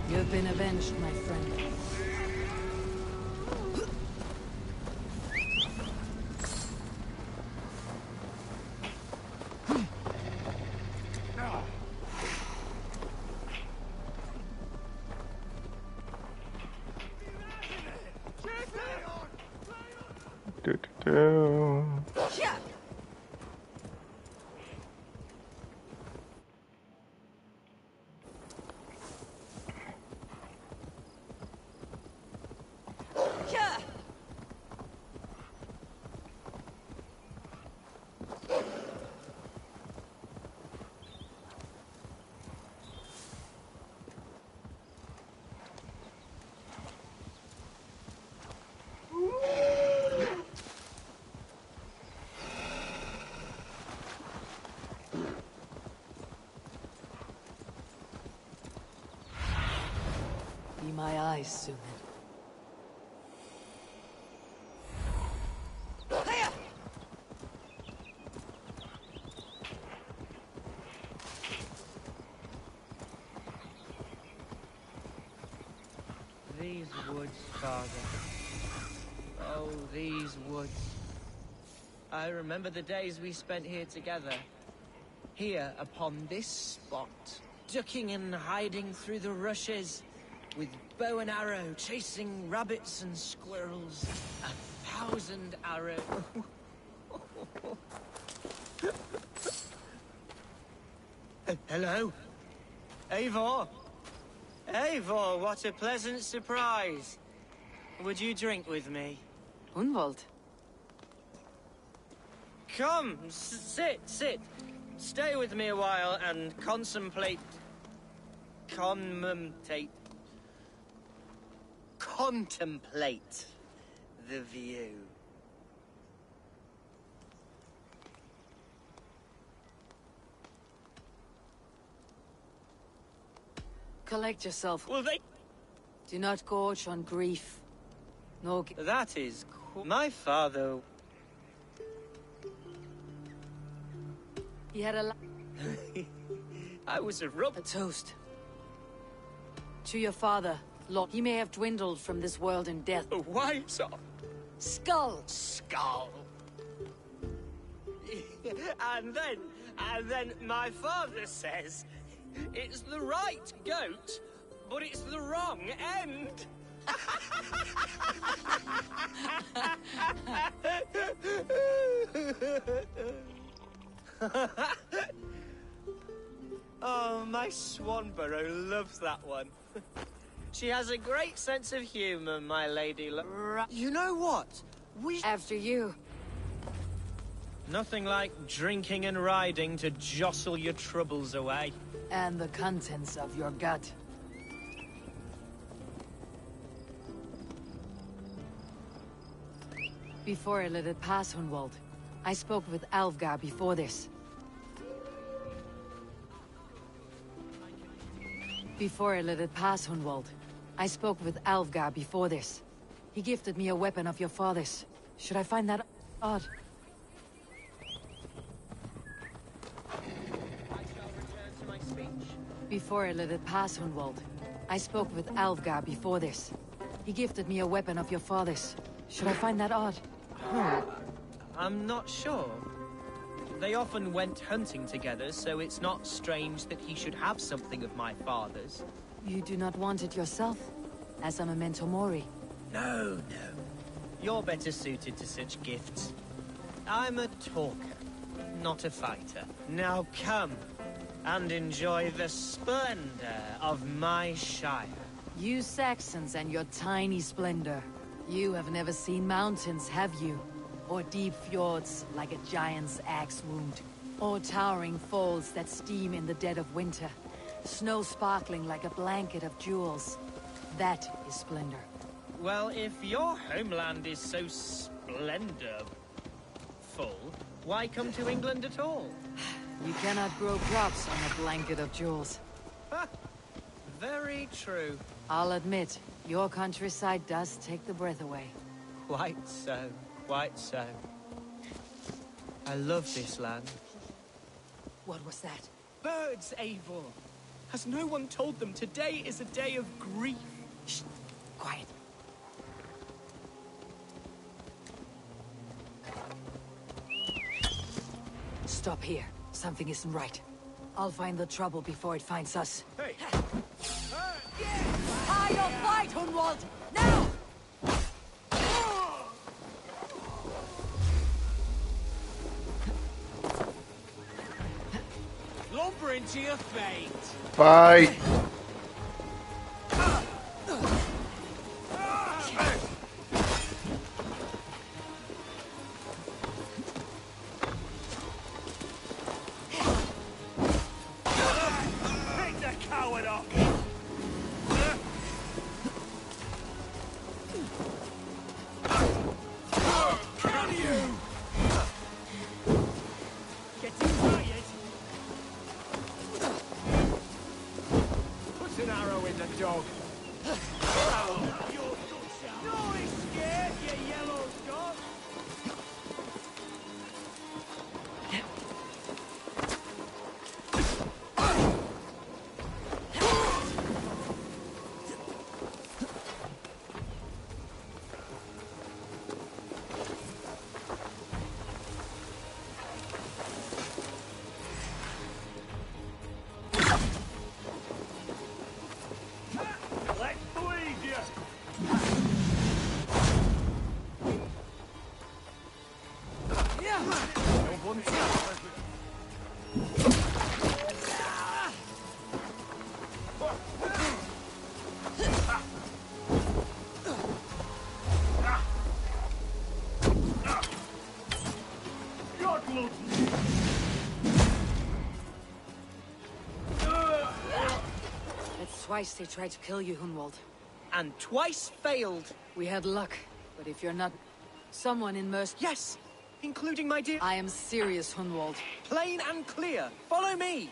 You've been avenged. quenched, my friend. Do. Be my eyes soon. These woods, Father. Oh, these woods. I remember the days we spent here together. Here, upon this spot. Ducking and hiding through the rushes. With bow and arrow, chasing rabbits and squirrels. 1,000 arrows. Hello? Eivor? Eivor, what a pleasant surprise. Would you drink with me? Hunwald. Come, sit. Stay with me a while and contemplate the view. Collect yourself. Well, they... Do not gorge on grief. No. That is my father. He had a. I was a toast. To your father, Lord. He may have dwindled from this world in death. Why so? Skull. And then my father says, it's the right goat, but it's the wrong end. Oh, my Swanborough loves that one. She has a great sense of humor, my lady. You know what? After you. Nothing like drinking and riding to jostle your troubles away. And the contents of your gut. Before I let it pass, Hunwald, I spoke with Alfgar before this. Before I let it pass, Hunwald, I spoke with Alfgar before this. He gifted me a weapon of your father's. Should I find that odd? Before I let it pass, Hunwald, I spoke with Alfgar before this. He gifted me a weapon of your father's. Should I find that odd? I'm not sure. They often went hunting together, so it's not strange that he should have something of my father's. You do not want it yourself? As a memento mori? No. You're better suited to such gifts. I'm a talker, not a fighter. Now come, and enjoy the splendor of my shire. You Saxons and your tiny splendor. You have never seen mountains, have you? Or deep fjords like a giant's axe wound. Or towering falls that steam in the dead of winter. Snow sparkling like a blanket of jewels. That is splendor. Well, if your homeland is so splendorful, why come to England at all? You cannot grow crops on a blanket of jewels. Very true. I'll admit, your countryside does take the breath away. Quite so. Quite so. I love this land. What was that? Birds, Eivor! Has no one told them today is a day of grief? quiet. Stop here. Something isn't right. I'll find the trouble before it finds us. Hey! Your fight, Hunwald! Now! Lumber into your fate! Fight! Pick the coward up! Can you? Getting tired? Put an arrow in the dog. No, he's scared, you yellow dog! Let's bleed you! God loves you! It's twice they tried to kill you, Hunwald. And twice failed. We had luck, but if you're not... Someone in Merc... Yes, including my dear... I am serious, Hunwald. Plain and clear. Follow me.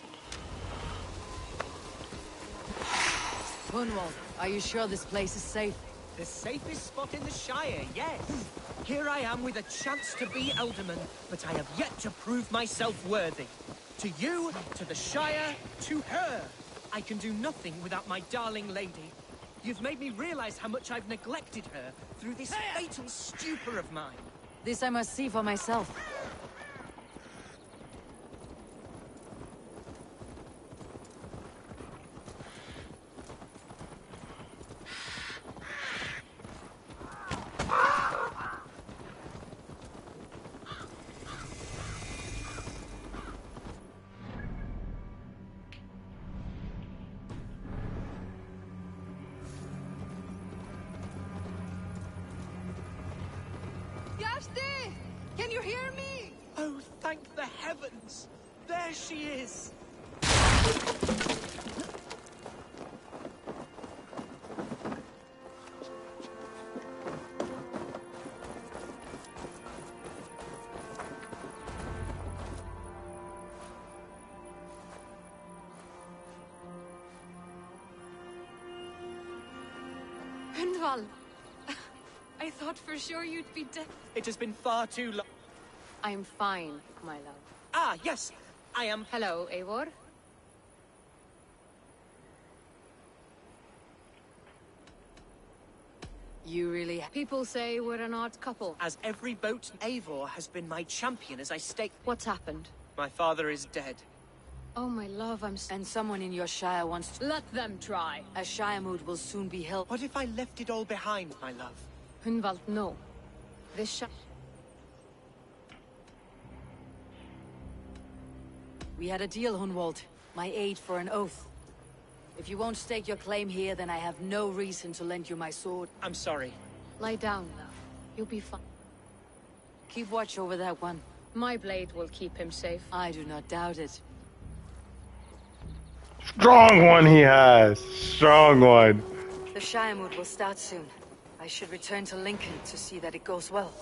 Hunwald, are you sure this place is safe? The safest spot in the Shire, yes. Here I am with a chance to be Alderman, but I have yet to prove myself worthy. To you, to the Shire, to her. I can do nothing without my darling lady. You've made me realize how much I've neglected her through this fatal stupor of mine. This I must see for myself. Can you hear me? Oh, thank the heavens! There she is! Gunvald, I thought for sure you'd be dead. It has been far too long. I'm fine, my love. Ah, yes, I am... Hello, Eivor. You really... People say we're an odd couple. As every boat, Eivor has been my champion as I stake... What's happened? My father is dead. Oh, my love, And someone in your Shire wants to... Let them try. A Shire mood will soon be held. What if I left it all behind, my love? Gunvald, no. This We had a deal, Hunwald. My aid for an oath. If you won't stake your claim here, then I have no reason to lend you my sword. I'm sorry. Lie down, love. You'll be fine. Keep watch over that one. My blade will keep him safe. I do not doubt it. Strong one he has. Strong one. The Shire mood will start soon. I should return to Lincoln to see that it goes well.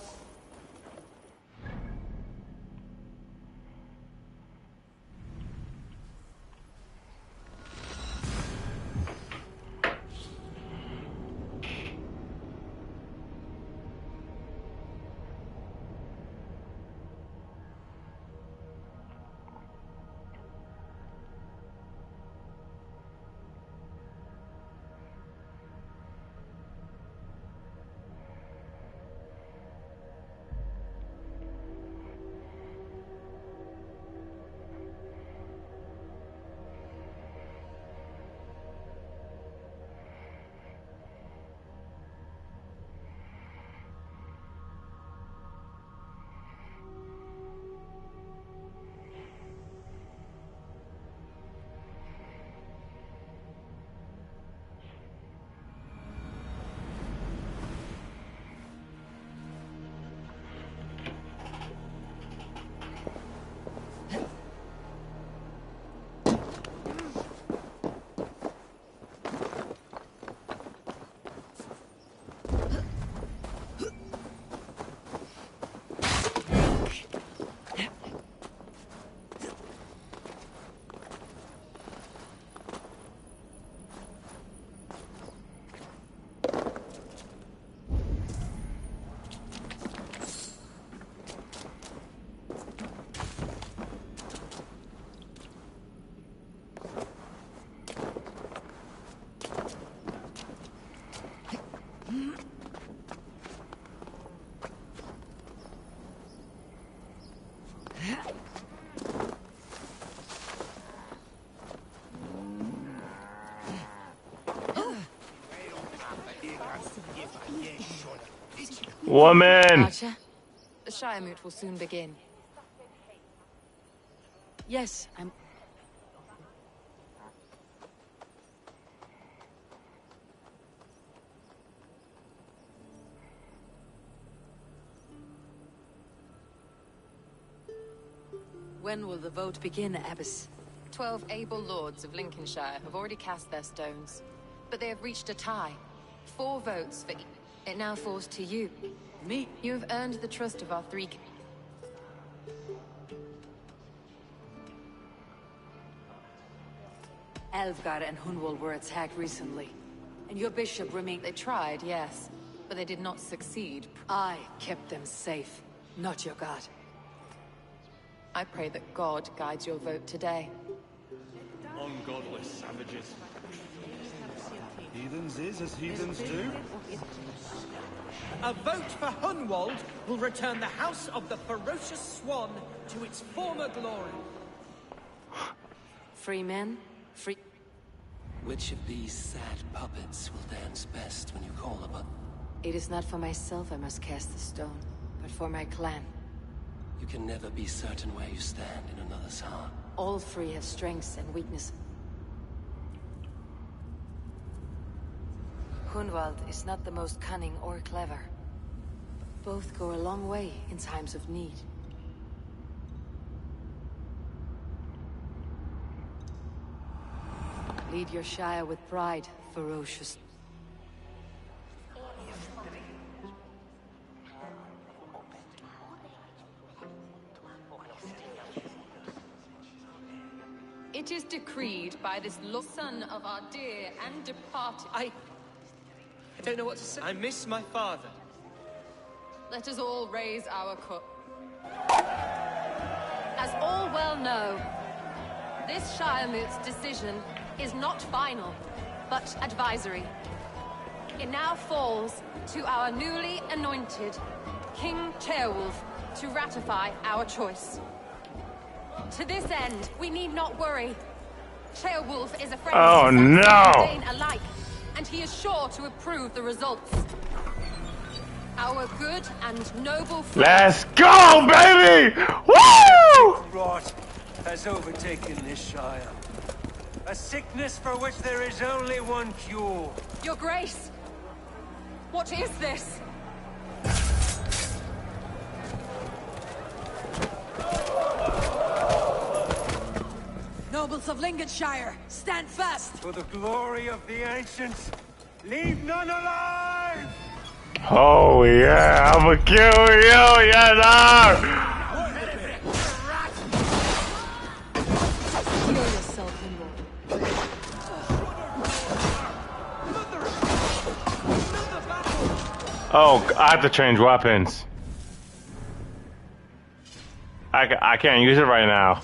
Woman! Archer, the Shire Moot will soon begin. Yes, I'm... When will the vote begin, Abbess? 12 able lords of Lincolnshire have already cast their stones, but they have reached a tie. 4 votes for each. It now falls to you. Me? You have earned the trust of our 3... Alfgar and Hunwald were attacked recently, and your bishop remained... They tried, yes, but they did not succeed. I kept them safe, not your god. I pray that God guides your vote today. Ungodly savages. Heathens is as heathens do. A vote for Hunwald will return the House of the Ferocious Swan to its former glory. Free men, free... Which of these sad puppets will dance best when you call upon? It is not for myself I must cast the stone, but for my clan. You can never be certain where you stand in another's heart. All 3 have strengths and weaknesses. Hunwald is not the most cunning or clever. Both go a long way in times of need. Lead your Shire with pride, ferocious. It is decreed by this son of our dear and departed... I don't know what to say. I miss my father. Let us all raise our cup. As all well know, this Shire Moot's decision is not final, but advisory. It now falls to our newly anointed King Ceolwulf to ratify our choice. To this end, we need not worry. Ceolwulf is a friend Oh, to Saxon no. and Dane alike, and he is sure to approve the results. Our good and noble friend... Let's go, baby! Woo! Rot has overtaken this Shire. A sickness for which there is only one cure. Your Grace! What is this? Nobles of Lincolnshire, stand fast! For the glory of the ancients, leave none alive! Oh yeah, I'ma kill you, yes sir! Heal yourself, Hunwald. Oh, I have to change weapons. I can't use it right now.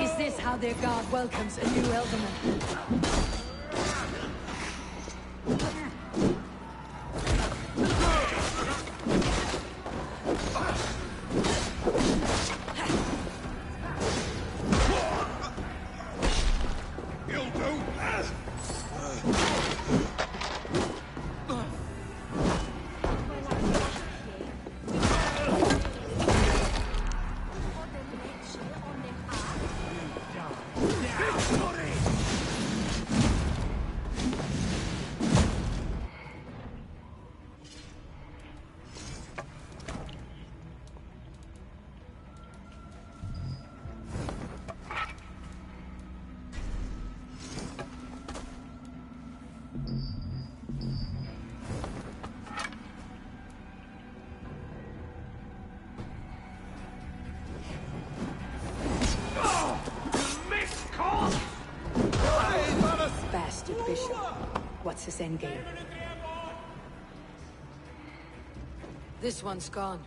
Is this how their god welcomes a new elderman? endgame. This one's gone.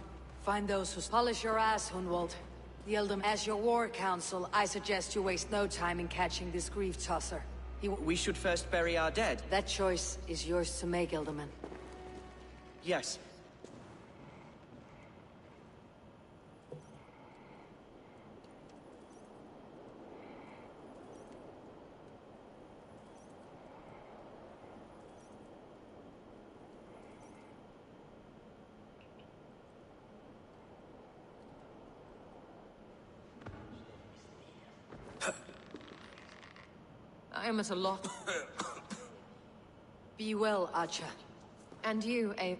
Find those who polish your ass, Hunwald. The Eldom, as your war council, I suggest you waste no time in catching this grief tosser. We should first bury our dead. That choice is yours to make, Elderman. Yes. I am at a loss. Be well, Archer. And you, Abe.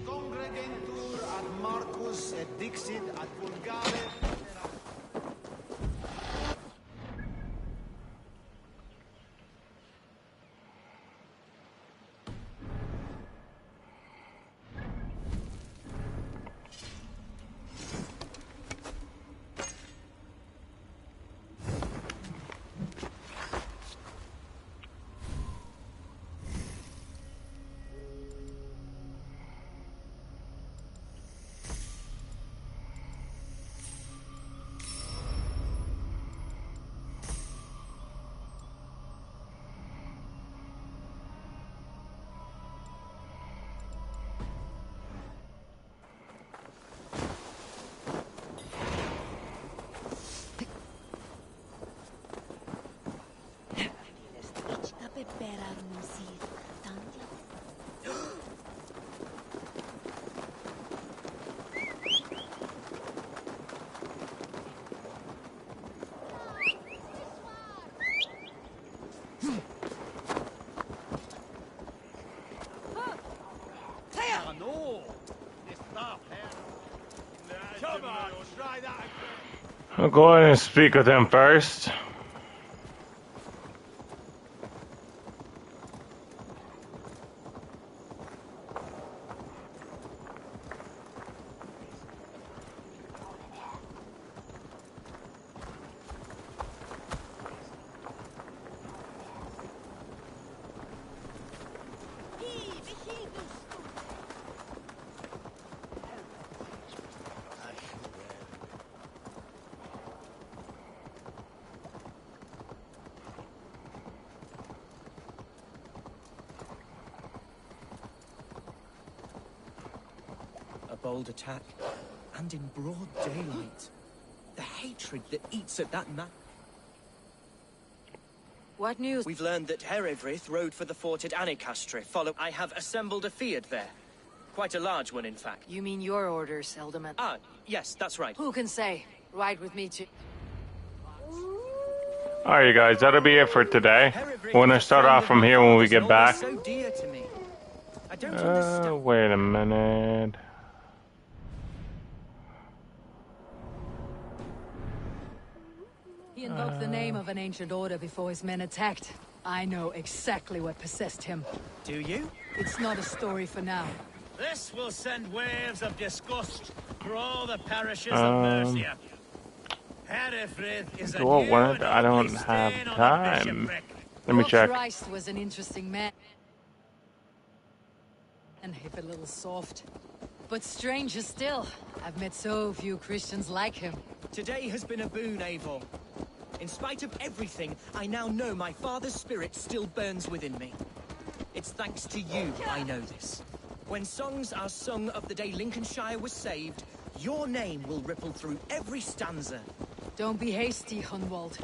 Congregentur ad Marcus et dixit ad vulgare. I'll go ahead and speak with him first. Bold attack, and in broad daylight. The hatred that eats at that man. What news? We've learned that Herevryth rode for the fort at Annikastre. I have assembled a field there. Quite a large one, in fact. You mean your orders, Elderman? Ah, yes, that's right. Who can say? Ride with me to... Alright, you guys, that'll be it for today. We're gonna start off from here when we get back. So dear to me. I don't understand. Wait a minute. He invoked the name of an ancient order before his men attacked. I know exactly what possessed him. Do you? It's not a story for now. This will send waves of disgust through all the parishes of Mercia. Herefrith is a new and I don't ugly have stain on the time. bishopric. Let me check. Christ was an interesting man. And if a little soft. But stranger still, I've met so few Christians like him. Today has been a boon, Eivor. In spite of everything, I now know my father's spirit still burns within me. It's thanks to you I know this. When songs are sung of the day Lincolnshire was saved, your name will ripple through every stanza. Don't be hasty, Hunwald.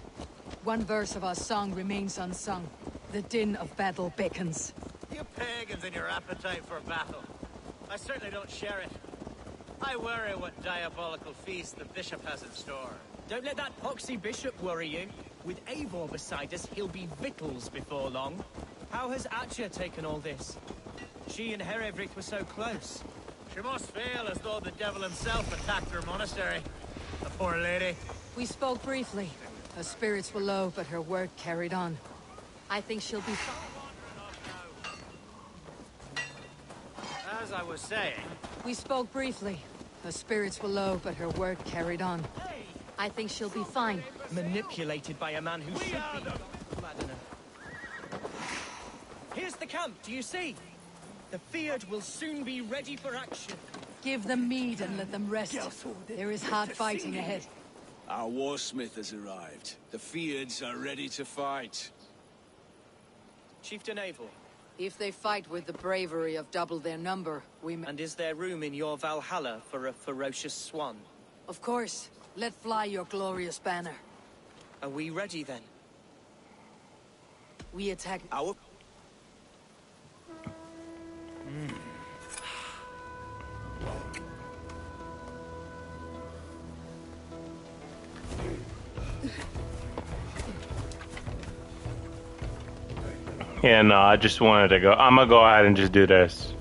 One verse of our song remains unsung. The din of battle beckons. You pagans and your appetite for battle. I certainly don't share it. I worry what diabolical feast the bishop has in store. Don't let that poxy bishop worry you. With Eivor beside us, he'll be victuals before long. How has Atcha taken all this? She and Herevryth were so close. She must feel as though the devil himself attacked her monastery. The poor lady. We spoke briefly. Her spirits were low, but her work carried on. I think she'll be fine. As I was saying... We spoke briefly. Her spirits were low, but her work carried on. I think she'll be fine. Manipulated by a man who should be... Here's the camp, do you see? The Fiat will soon be ready for action. Give them mead and let them rest. There is hard fighting ahead. Our warsmith has arrived. The Fiads are ready to fight. Chieftain Abel. If they fight with the bravery of double their number, we may... And is there room in your Valhalla for a ferocious swan? Of course. Let fly your glorious banner. Are we ready then? We attack... Our... Yeah, no, I just wanted to go. I'm gonna go ahead and just do this.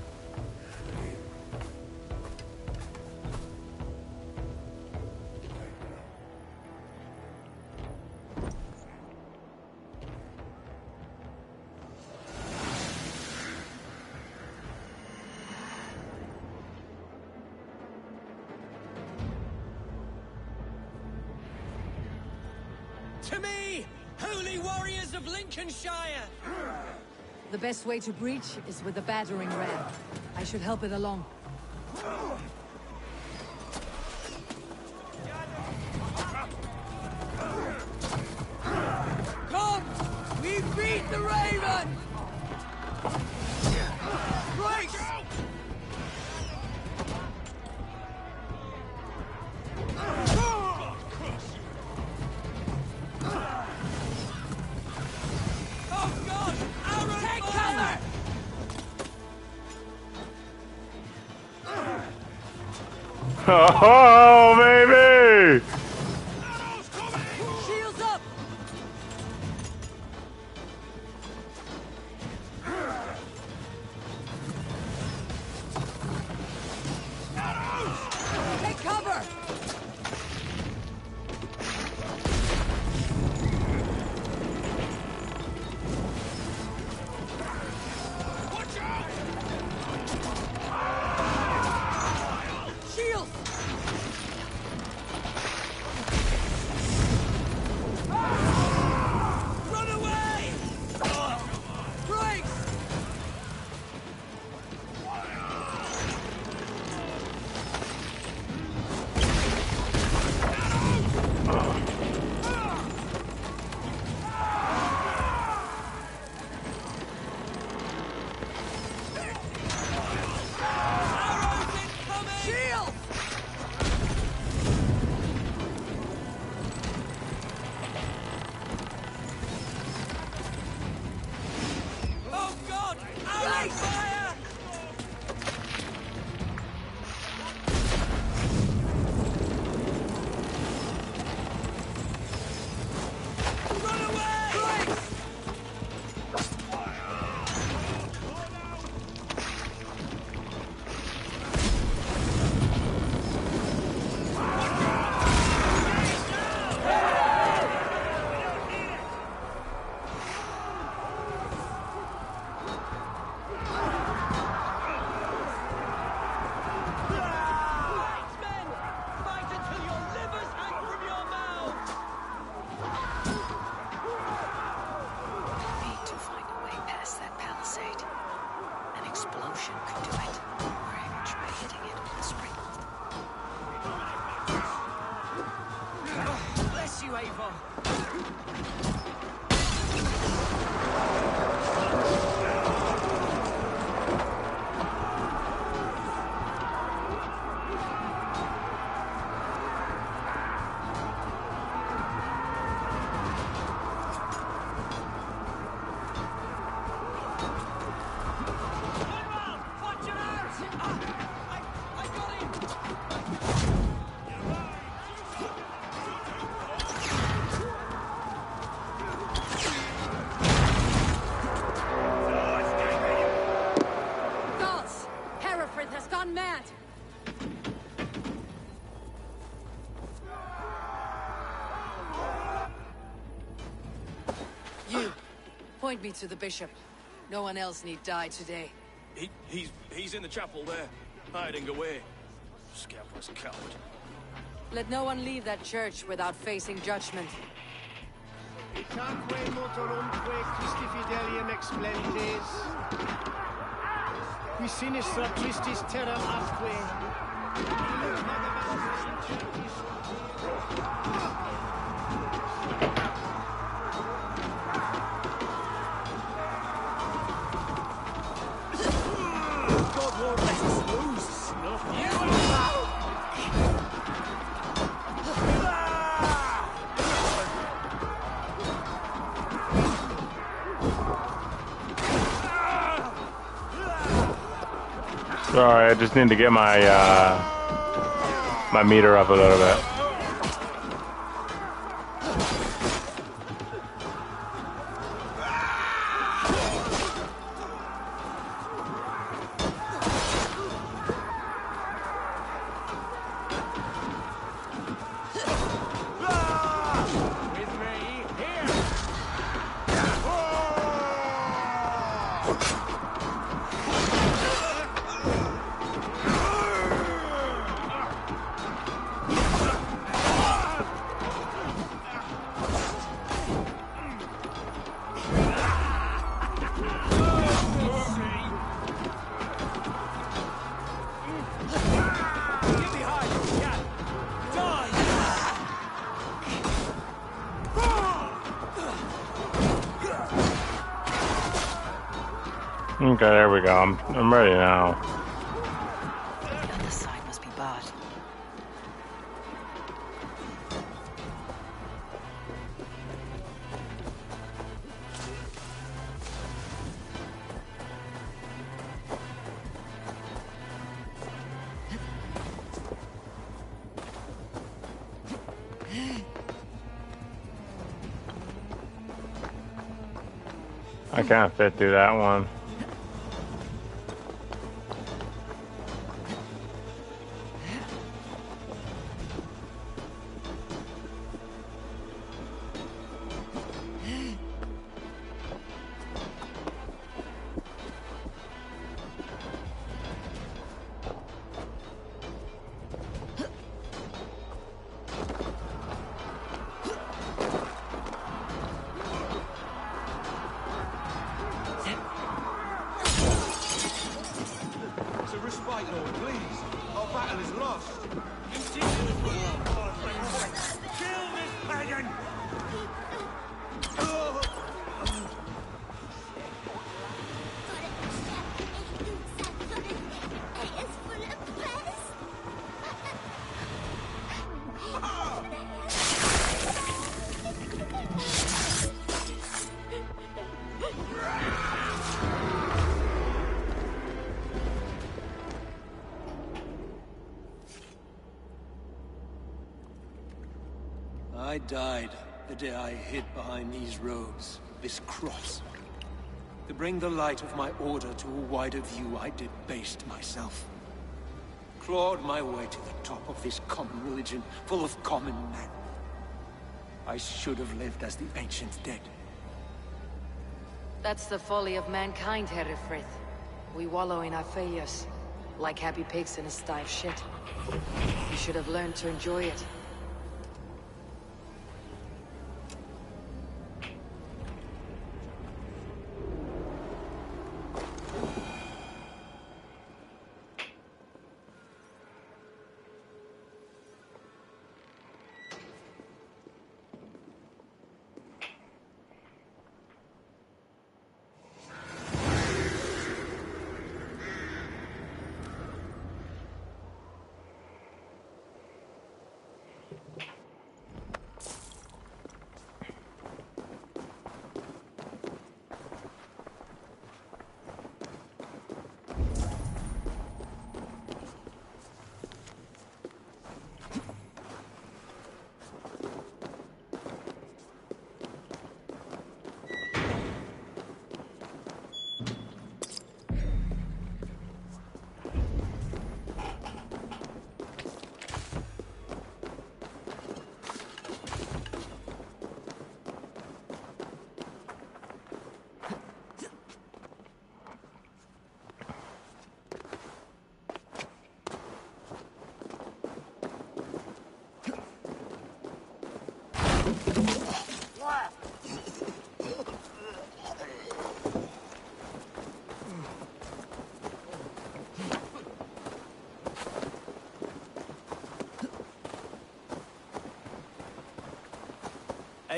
To me, holy warriors of Lincolnshire! The best way to breach is with the battering ram. I should help it along. Come! We beat the Raven! Right! Oh God! Arrow! Take cover! Oh, baby! Shields up! Take cover! Watch out! Shields! Run away! Brakes! Arrows incoming! Shields! Oh God! Arrow fire! Run away! Brakes! Men! Fight until your livers hang from your mouths! Need to find a way past that palisade. An explosion could do it. Or I can try hitting it with a spring. Bless you, Eivor. Watch your arms! I got him! Gods! Hereford has gone mad! You, point me to the bishop. No one else need die today. He's in the chapel there, hiding away. Scamper's coward. Let no one leave that church without facing judgment. Itaque motorumque Christi fidelium explentes. Qui sinistra tristis terram atque. Illuc negabas incertis. God won't let us lose. Not you. Sorry, I just need to get my my meter up a little bit. Okay, there we go. I'm ready now. The other side must be barred. I can't fit through that one. I died the day I hid behind these robes, this cross. To bring the light of my order to a wider view, I debased myself. Clawed my way to the top of this common religion, full of common men. I should have lived as the ancient dead. That's the folly of mankind, Herefrith. We wallow in our failures, like happy pigs in a sty of shit. You should have learned to enjoy it.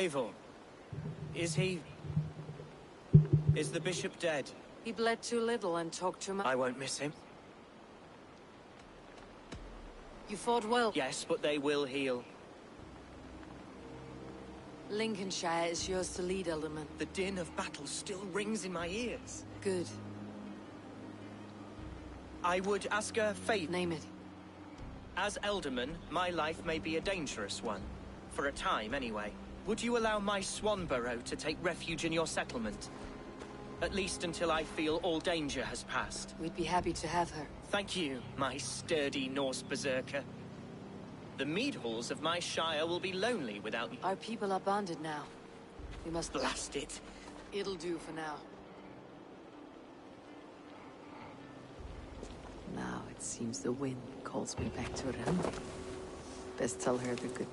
Eivor, is he... Is the bishop dead? He bled too little and talked too much. I won't miss him. You fought well. Yes, but they will heal. Lincolnshire is yours to lead, Alderman. The din of battle still rings in my ears. Good. I would ask a favor. Name it. As Alderman, my life may be a dangerous one. For a time, anyway. Would you allow my Swanborough to take refuge in your settlement? At least until I feel all danger has passed. We'd be happy to have her. Thank you, my sturdy Norse berserker. The mead halls of my shire will be lonely without you. Our people are bonded now. We must... Blast it. It'll do for now. Now it seems the wind calls me back to Randi. Best tell her the good...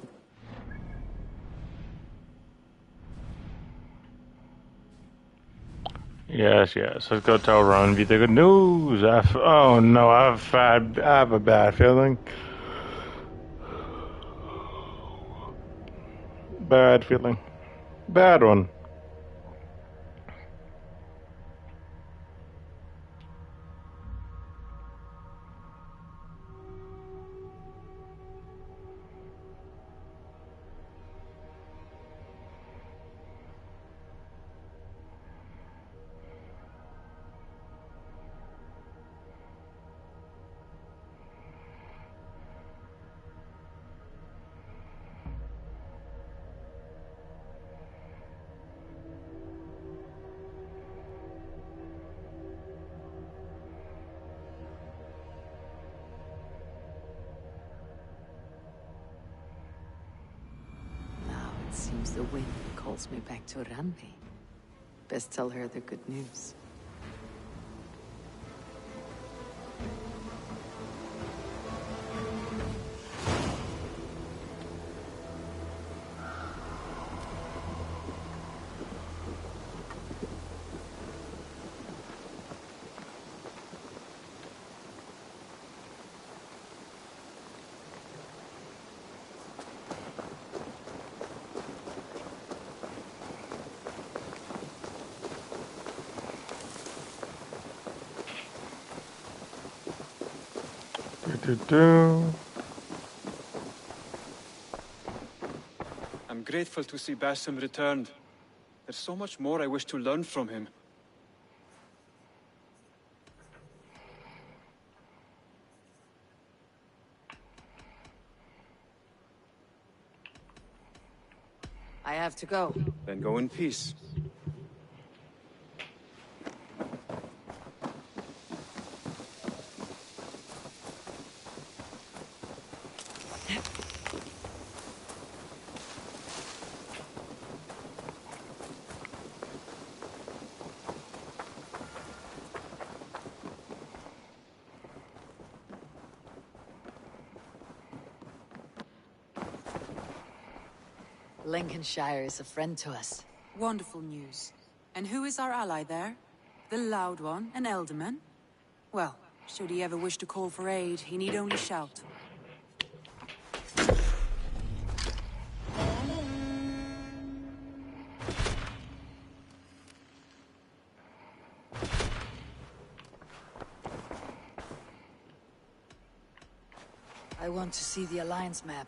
Yes, yes. Let's go tell Randi the good news. Oh no, I have a bad feeling. Bad feeling. Bad one. Seems the wind calls me back to Randi. Best tell her the good news. I'm grateful to see Basim returned. There's so much more I wish to learn from him. I have to go. Then go in peace. Lincolnshire is a friend to us. Wonderful news. And who is our ally there? The Loud One, an Elderman? Well, should he ever wish to call for aid, he need only shout. I want to see the Alliance map.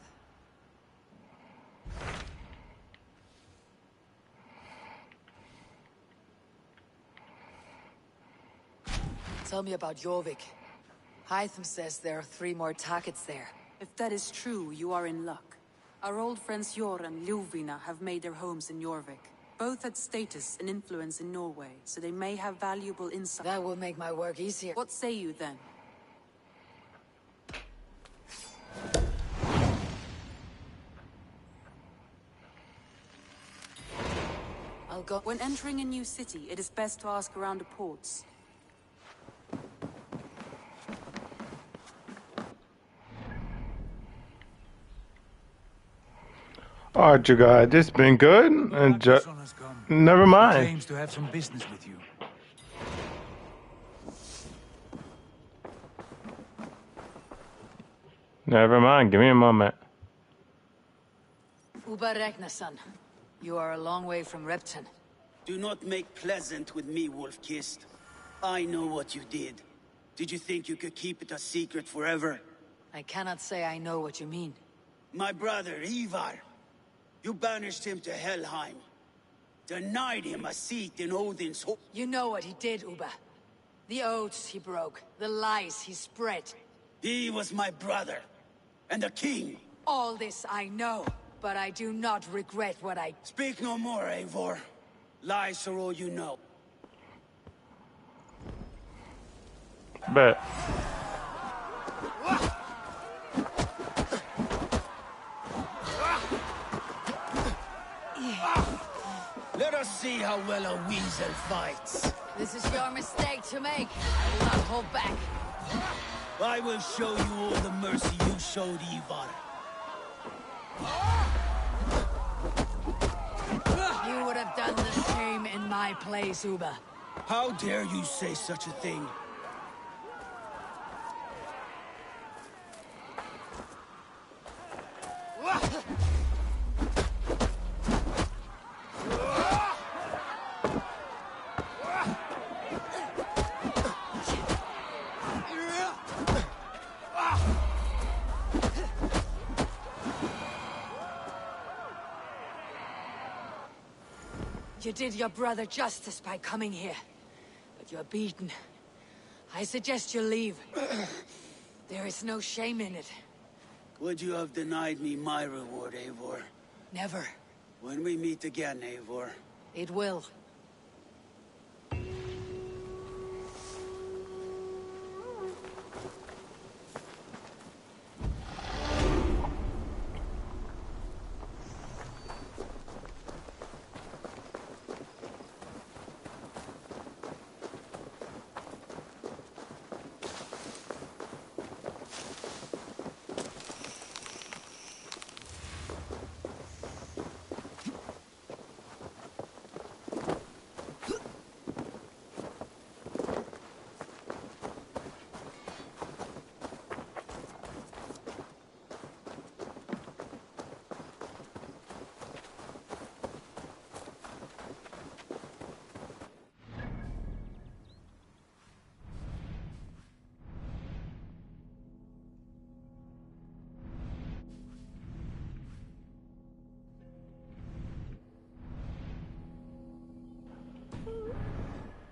Tell me about Jorvik. Hytham says there are 3 more targets there. If that is true, you are in luck. Our old friends Jor and Ljuvina have made their homes in Jorvik. Both had status and influence in Norway, so they may have valuable insight. That will make my work easier. What say you then? I'll go. When entering a new city, it is best to ask around the ports. Alright, you guys, it's been good. And never mind. Claims to have some business with you. Never mind. Give me a moment. Uba Ragnarsson. You are a long way from Repton. Do not make pleasant with me, Wolf-Kissed. I know what you did. Did you think you could keep it a secret forever? I cannot say I know what you mean. My brother, Ivar. You banished him to Helheim. Denied him a seat in Odin's hall. You know what he did, Uba. The oaths he broke, the lies he spread. He was my brother, and the king. All this I know, but I do not regret what I... Speak no more, Eivor. Lies are all you know. Bet. Let us see how well a weasel fights. This is your mistake to make. I will not hold back. I will show you all the mercy you showed Ivar. You would have done the same in my place, Uba. How dare you say such a thing? You did your brother justice by coming here, but you're beaten. I suggest you leave. There is no shame in it. Would you have denied me my reward, Eivor? Never. When we meet again, Eivor. It will.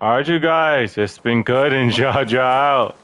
Alright, you guys, it's been good and Jaja out.